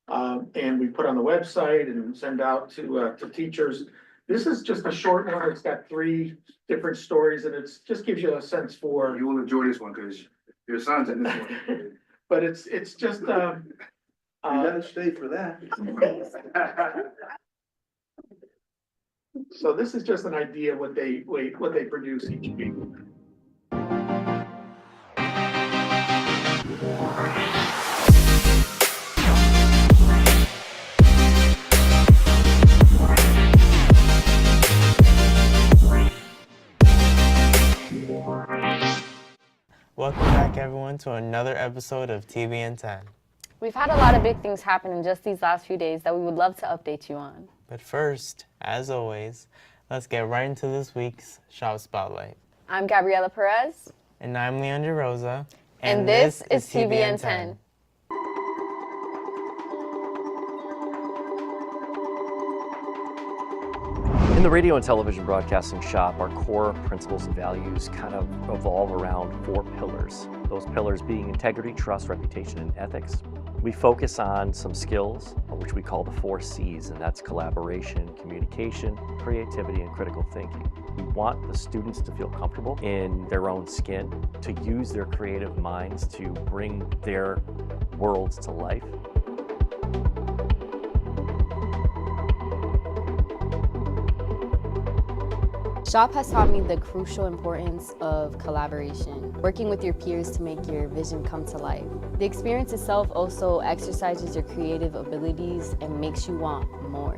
And we put on the website and send out to teachers. This is just a short one. It's got 3 different stories, and it's just gives you a sense for. You will enjoy this one because your son's in this one. But it's just You gotta stay for that. So this is just an idea what they produce each week. Welcome back, everyone, to another episode of TBN 10. We've had a lot of big things happen in just these last few days that we would love to update you on. But first, as always, let's get right into this week's Shop Spotlight. I'm Gabriela Perez. And I'm Leandra Rosa. And this is TBN 10. In the radio and television broadcasting shop, our core principles and values kind of revolve around 4 pillars. Those pillars being integrity, trust, reputation, and ethics. We focus on some skills, which we call the 4 C's, and that's collaboration, communication, creativity, and critical thinking. We want the students to feel comfortable in their own skin, to use their creative minds to bring their worlds to life. SHOP has taught me the crucial importance of collaboration, working with your peers to make your vision come to life. The experience itself also exercises your creative abilities and makes you want more.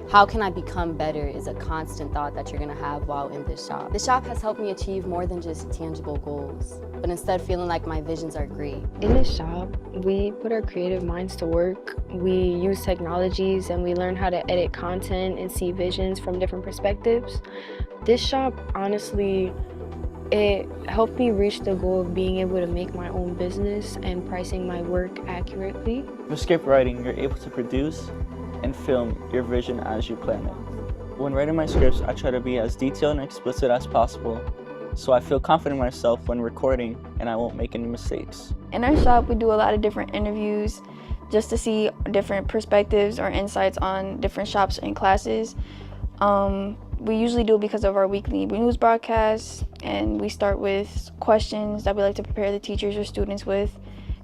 How can I become better is a constant thought that you're gonna have while in this shop. The shop has helped me achieve more than just tangible goals, but instead feeling like my visions are great. In this shop, we put our creative minds to work. We use technologies and we learn how to edit content and see visions from different perspectives. This shop, honestly, it helped me reach the goal of being able to make my own business and pricing my work accurately. With script writing, you're able to produce and film your vision as you plan it. When writing my scripts, I try to be as detailed and explicit as possible, so I feel confident in myself when recording and I won't make any mistakes. In our shop, we do a lot of different interviews just to see different perspectives or insights on different shops and classes. We usually do it because of our weekly news broadcasts, and we start with questions that we like to prepare the teachers or students with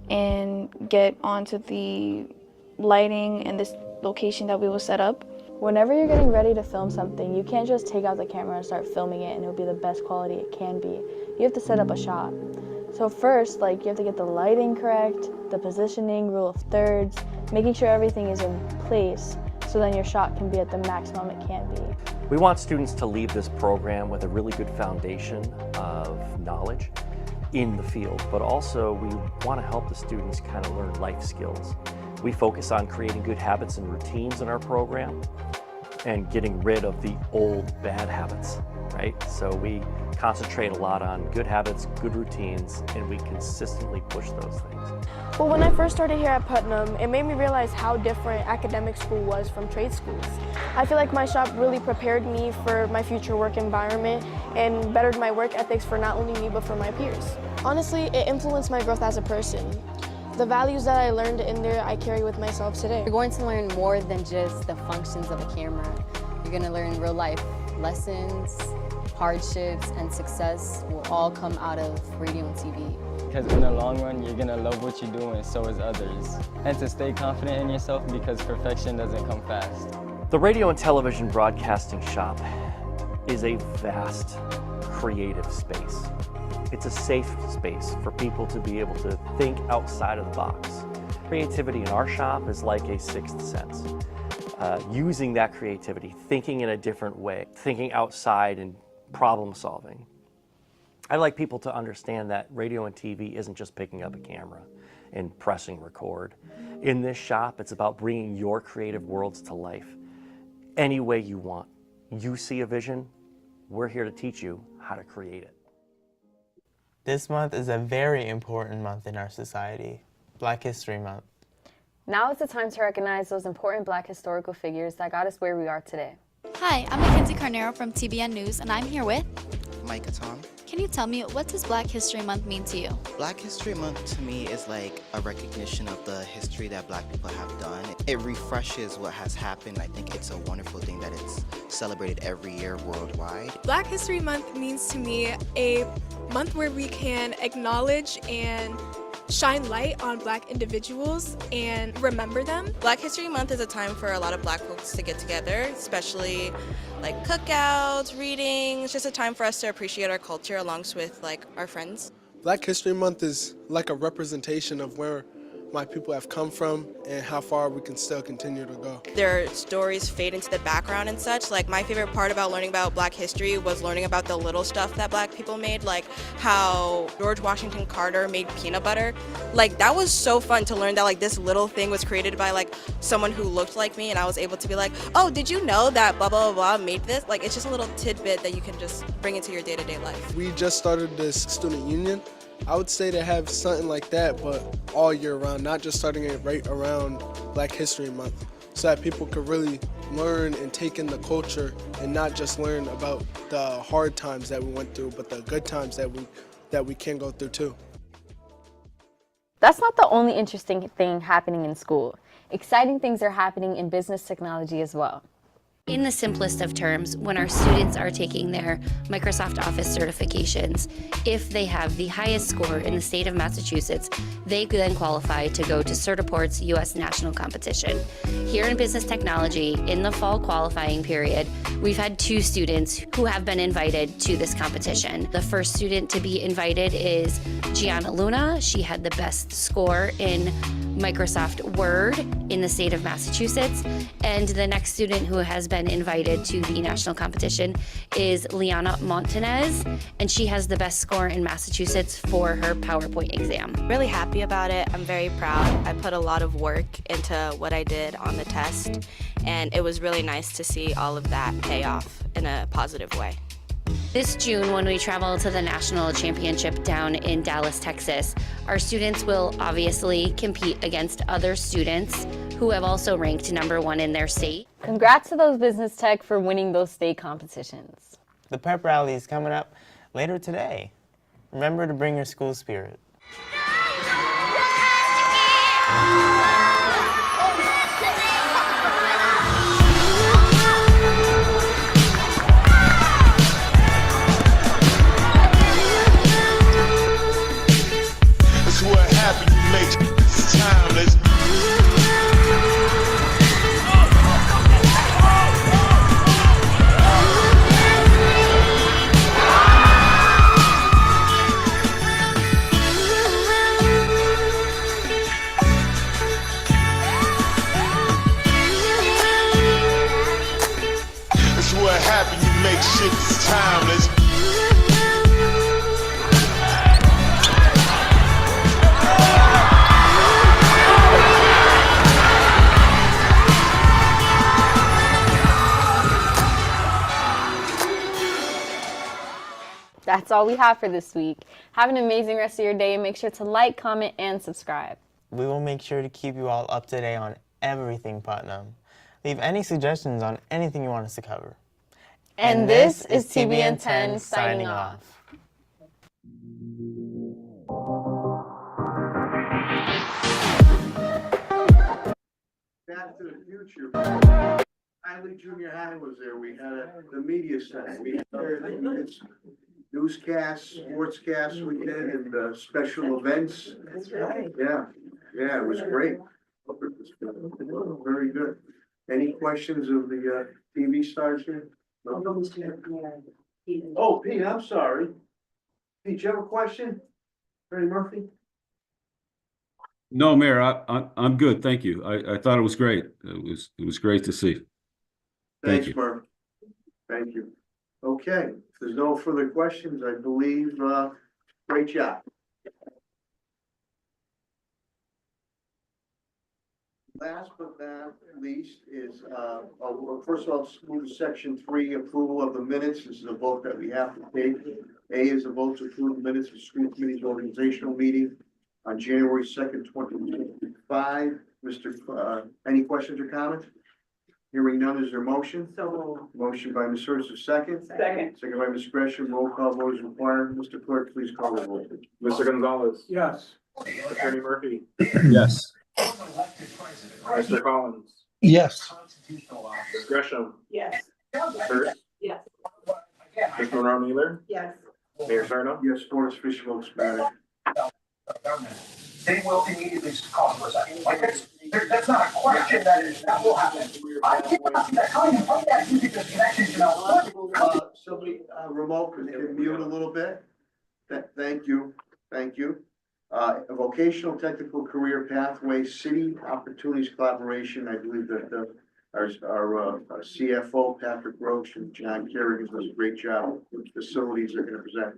and get onto the lighting and this location that we will set up. Whenever you're getting ready to film something, you can't just take out the camera and start filming it and it'll be the best quality it can be. You have to set up a shot. So first, you have to get the lighting correct, the positioning, rule of thirds, making sure everything is in place so then your shot can be at the maximum it can be. We want students to leave this program with a really good foundation of knowledge in the field, but also we want to help the students kind of learn life skills. We focus on creating good habits and routines in our program and getting rid of the old bad habits, right? So we concentrate a lot on good habits, good routines, and we consistently push those things. Well, when I first started here at Putnam, it made me realize how different academic school was from trade schools. I feel like my shop really prepared me for my future work environment and bettered my work ethics for not only me but for my peers. Honestly, it influenced my growth as a person. The values that I learned in there, I carry with myself today. You're going to learn more than just the functions of a camera. You're going to learn real life lessons, hardships, and success will all come out of radio and TV. Because in the long run, you're gonna love what you do and so is others. And to stay confident in yourself because perfection doesn't come fast. The radio and television broadcasting shop is a vast, creative space. It's a safe space for people to be able to think outside of the box. Creativity in our shop is like a sixth sense. Using that creativity, thinking in a different way, thinking outside and problem solving. I'd like people to understand that radio and TV isn't just picking up a camera and pressing record. In this shop, it's about bringing your creative worlds to life any way you want. You see a vision, we're here to teach you how to create it. This month is a very important month in our society, Black History Month. Now is the time to recognize those important Black historical figures that got us where we are today. Hi, I'm Mackenzie Carnero from TBN News, and I'm here with Micah Tom. Can you tell me, what does Black History Month mean to you? Black History Month to me is like a recognition of the history that Black people have done. It refreshes what has happened. I think it's a wonderful thing that it's celebrated every year worldwide. Black History Month means to me a month where we can acknowledge and shine light on Black individuals and remember them. Black History Month is a time for a lot of Black folks to get together, especially like cookouts, readings, just a time for us to appreciate our culture along with like our friends. Black History Month is like a representation of where my people have come from and how far we can still continue to go. Their stories fade into the background and such. Like my favorite part about learning about Black history was learning about the little stuff that Black people made, like how George Washington Carter made peanut butter. Like that was so fun to learn that like this little thing was created by like someone who looked like me, and I was able to be like, oh, did you know that blah blah blah made this? Like it's just a little tidbit that you can just bring into your day-to-day life. We just started this student union. I would say to have something like that, but all year round, not just starting it right around Black History Month, so that people could really learn and take in the culture and not just learn about the hard times that we went through, but the good times that we can go through too. That's not the only interesting thing happening in school. Exciting things are happening in business technology as well. In the simplest of terms, when our students are taking their Microsoft Office certifications, if they have the highest score in the state of Massachusetts, they then qualify to go to Certiport's U.S. national competition. Here in business technology, in the fall qualifying period, we've had 2 students who have been invited to this competition. The first student to be invited is Gianna Luna. She had the best score in Microsoft Word in the state of Massachusetts. And the next student who has been invited to the national competition is Liana Montanez, and she has the best score in Massachusetts for her PowerPoint exam. Really happy about it. I'm very proud. I put a lot of work into what I did on the test, and it was really nice to see all of that pay off in a positive way. This June, when we travel to the national championship down in Dallas, Texas, our students will obviously compete against other students who have also ranked #1 in their state. Congrats to those business tech for winning those state competitions. The pep rally is coming up later today. Remember to bring your school spirit. That's all we have for this week. Have an amazing rest of your day and make sure to like, comment, and subscribe. We will make sure to keep you all up to date on everything Putnam. Leave any suggestions on anything you want us to cover. And this is TBN 10 signing off. Back to the Future. Highly Junior High was there. We had the media center. We had newscasts, sportscasts we did, and special events. That's right. Yeah, it was great. Very good. Any questions of the TV stars here? No? Oh, Pete, I'm sorry. Pete, you have a question? Freddie Murphy? No, Mayor, I'm good. Thank you. I thought it was great. It was great to see. Thank Thanks, you. Murphy. Thank you. Okay, if there's no further questions, I believe, great job. Last but not least is, first of all, let's move to section 3, approval of the minutes. This is a vote that we have to take. A is a vote to approve the minutes of school committee's organizational meeting on January 2nd, 2025. Any questions or comments? Hearing none, is there a motion? So Motion by Ms. Hurst, second. second. Second by Ms. Gresham. Roll call vote is required. Mr. Clerk, please call the roll. Mr. Gonzalez. Yes. Attorney Murphy. Yes. Mr. Collins. Yes. Ms. Gresham. Yes. Ms. Hurst. Yes. Ms. Monroe Miller. Yes. Mayor Sarno. Yes, Board of Fish votes matter. They will immediately call for a second. Like that's not a question that will happen. I cannot see that coming. Put that music disconnection, you know. Somebody, remote, can mute a little bit. Thank you. A vocational technical career pathway, city opportunities collaboration. I believe that our CFO, Patrick Roach, and John Kerrigan does a great job with facilities they're gonna present.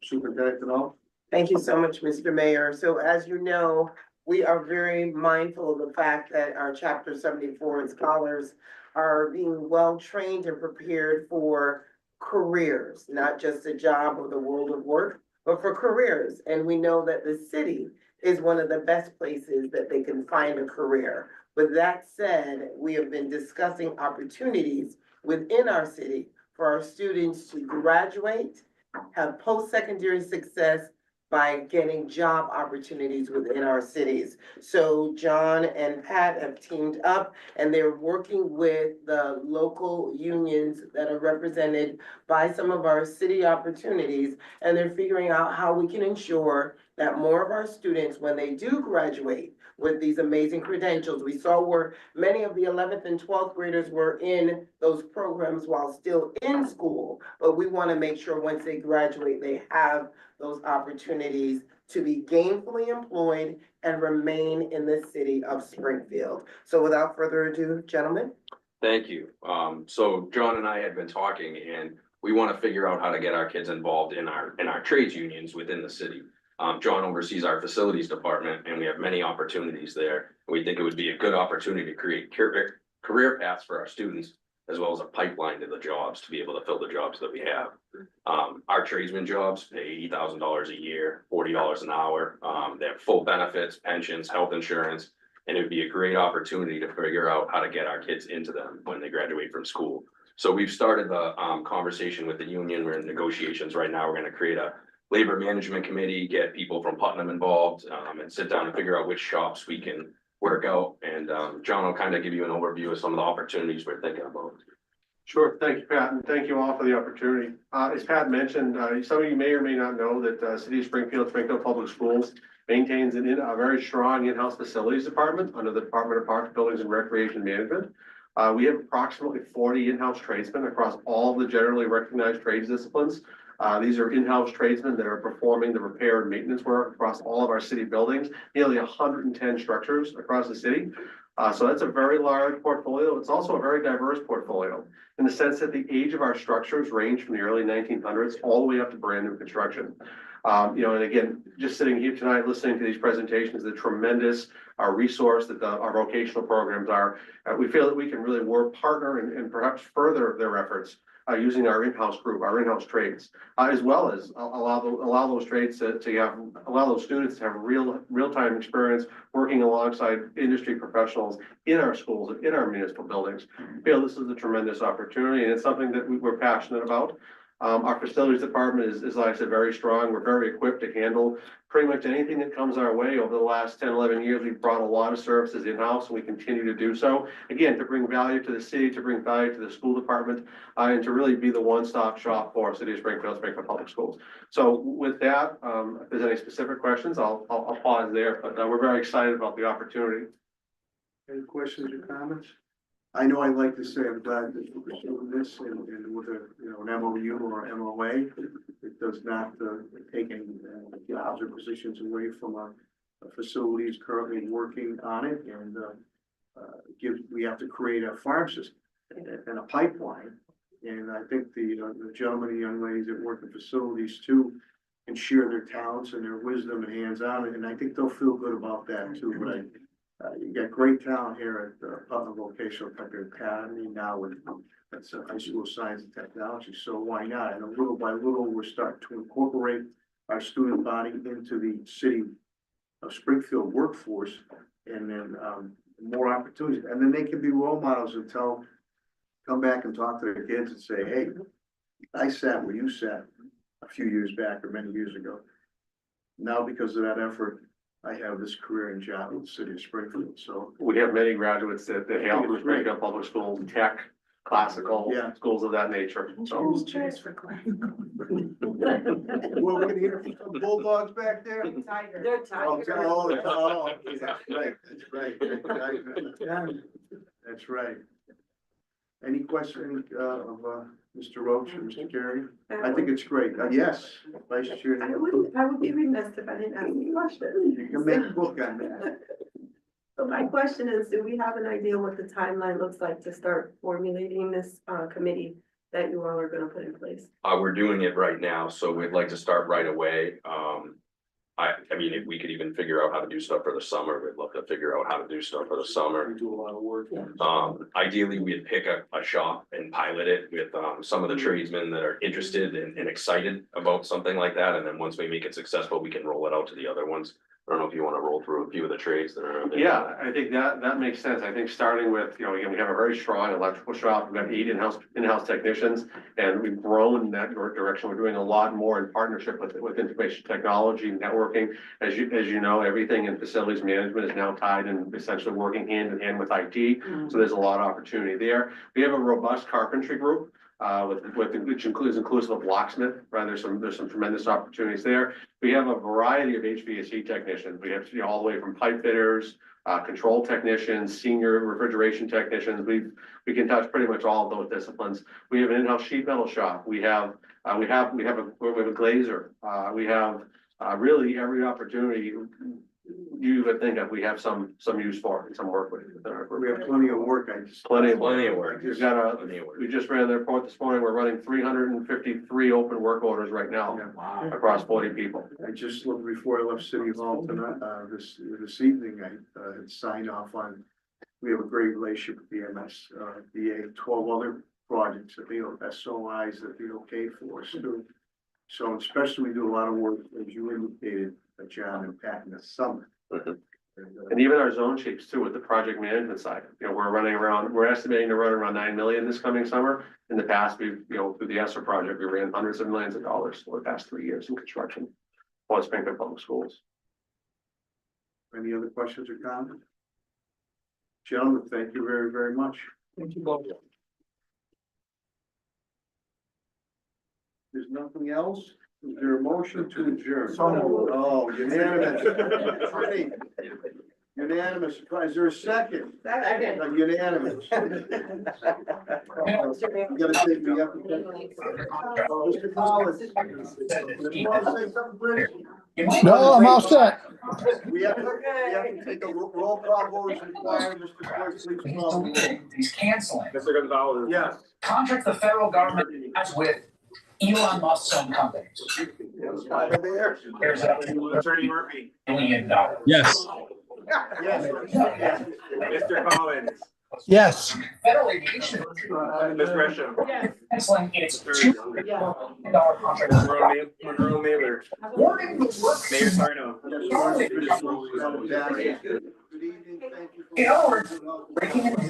Superintendent Denault? Thank you so much, Mr. Mayor. So as you know, we are very mindful of the fact that our Chapter 74 scholars are being well-trained and prepared for careers, not just a job or the world of work, but for careers. And we know that the city is one of the best places that they can find a career. With that said, we have been discussing opportunities within our city for our students to graduate, have post-secondary success, by getting job opportunities within our cities. So John and Pat have teamed up and they're working with the local unions that are represented by some of our city opportunities. And they're figuring out how we can ensure that more of our students, when they do graduate with these amazing credentials, we saw where many of the 11th and 12th graders were in those programs while still in school. But we want to make sure once they graduate, they have those opportunities to be gainfully employed and remain in the city of Springfield. So without further ado, gentlemen. Thank you. So John and I had been talking and we want to figure out how to get our kids involved in our trades unions within the city. John oversees our facilities department and we have many opportunities there. We think it would be a good opportunity to create career paths for our students, as well as a pipeline to the jobs to be able to fill the jobs that we have. Our tradesman jobs pay $80,000 a year, $40 an hour. They have full benefits, pensions, health insurance, and it would be a great opportunity to figure out how to get our kids into them when they graduate from school. So we've started the conversation with the union. We're in negotiations right now. We're going to create a labor management committee, get people from Putnam involved, and sit down and figure out which shops we can work out. And John will kind of give you an overview of some of the opportunities we're thinking about. Sure. Thank you, Pat, and thank you all for the opportunity. As Pat mentioned, some of you may or may not know that City of Springfield Public Schools maintains a very strong in-house facilities department under the Department of Parks, Buildings, and Recreation Management. We have approximately 40 in-house tradesmen across all of the generally recognized trades disciplines. These are in-house tradesmen that are performing the repair and maintenance work across all of our city buildings, nearly 110 structures across the city. So that's a very large portfolio. It's also a very diverse portfolio in the sense that the age of our structures range from the early 1900s all the way up to brand new construction. And again, just sitting here tonight, listening to these presentations, the tremendous resource that our vocational programs are, we feel that we can really partner and perhaps further their efforts using our in-house group, our in-house trades, as well as allow those trades allow those students to have real-time experience working alongside industry professionals in our schools, in our municipal buildings. I feel this is a tremendous opportunity, and it's something that we're passionate about. Our facilities department is, like I said, very strong. We're very equipped to handle pretty much anything that comes our way. Over the last 10, 11 years, we've brought a lot of services in-house, and we continue to do so. Again, to bring value to the city, to bring value to the school department, and to really be the one-stop shop for City of Springfield, Springfield Public Schools. So with that, if there's any specific questions, I'll pause there, but we're very excited about the opportunity. Any questions or comments? I know I'd like to say I'm glad that we're pursuing this and with a, an MOU or MOA. It does not take any jobs or positions away from our facilities currently working on it, and we have to create a farm system and a pipeline. And I think the gentlemen and young ladies that work in facilities too can share their talents and their wisdom and hands-on, and I think they'll feel good about that too. But you got great talent here at Putnam Vocational Technical Academy now with that's High School of Science and Technology. So why not? And little by little, we're starting to incorporate our student body into the city of Springfield workforce, and then more opportunities. And then they can be role models and come back and talk to their kids and say, hey, I sat where you sat a few years back or many years ago. Now, because of that effort, I have this career and job with the city of Springfield. So We have many graduates that hail from Springfield Public Schools, tech, classical, schools of that nature. So Transfer class. Well, we're gonna hear from some bulldogs back there. Tiger. They're tigers. That's right. That's right. Any question of Mr. Roach or Mr. Carey? I think it's great. Yes, Vice Chair. I would be remiss if I didn't ask you a question. You can make a book on that. So my question is, do we have an idea what the timeline looks like to start formulating this committee that you all are gonna put in place? We're doing it right now, so we'd like to start right away. I mean, if we could even figure out how to do stuff for the summer, we'd love to figure out how to do stuff for the summer. We do a lot of work. Ideally, we'd pick a shop and pilot it with some of the tradesmen that are interested and excited about something like that. And then once we make it successful, we can roll it out to the other ones. I don't know if you want to roll through a few of the trades that are. yeah, I think that makes sense. I think starting with, again, we have a very strong electrical shop. We've got 8 in-house technicians, and we've grown in that direction. We're doing a lot more in partnership with information technology, networking. As you know, everything in facilities management is now tied and essentially working hand in hand with IT. So there's a lot of opportunity there. We have a robust carpentry group. Which includes of locksmith, right? There's some tremendous opportunities there. We have a variety of HVAC technicians. We have, all the way from pipe fitters, control technicians, senior refrigeration technicians. We can touch pretty much all of those disciplines. We have an in-house sheet metal shop. We have a glazer. We have really every opportunity you would think of, we have some use for and some work with. We have plenty of work. Plenty of work. We just ran the report this morning. We're running 353 open work orders right now across 40 people. I just looked before I left City Hall tonight, this evening, I had signed off on, we have a great relationship with BMS, BA, 12 other projects that SOIs that be okay for us too. So especially we do a lot of work, as you indicated, John, and Pat in the summer. And even our zone shapes too, with the project management side, we're estimating to run around 9 million this coming summer. In the past, we've, through the ESSER project, we ran hundreds of millions of dollars over the past 3 years in construction for Springfield Public Schools. Any other questions or comments? Gentlemen, thank you very, very much. Thank you both. There's nothing else? Is there a motion to adjourn? Oh, unanimous. Ready? Unanimous. Is there a second? Second. Unanimous. You gotta take me up. Mr. Collins. You want to say something, Chris? No, I'm all set. We have to take a roll call vote as required. Mr. Clerk, please call. He's canceling. Mr. Gonzalez. Yes. Contract the federal government has with Elon Musk's own companies. There's Attorney Murphy. $1 billion. Yes. Yes. Mr. Collins. Yes. Federal aviation. Ms. Gresham. Excellent. It's $2 contract. Monroe Mailer. Warning the work. Mayor Sarno. Good evening, thank you. In other words, breaking into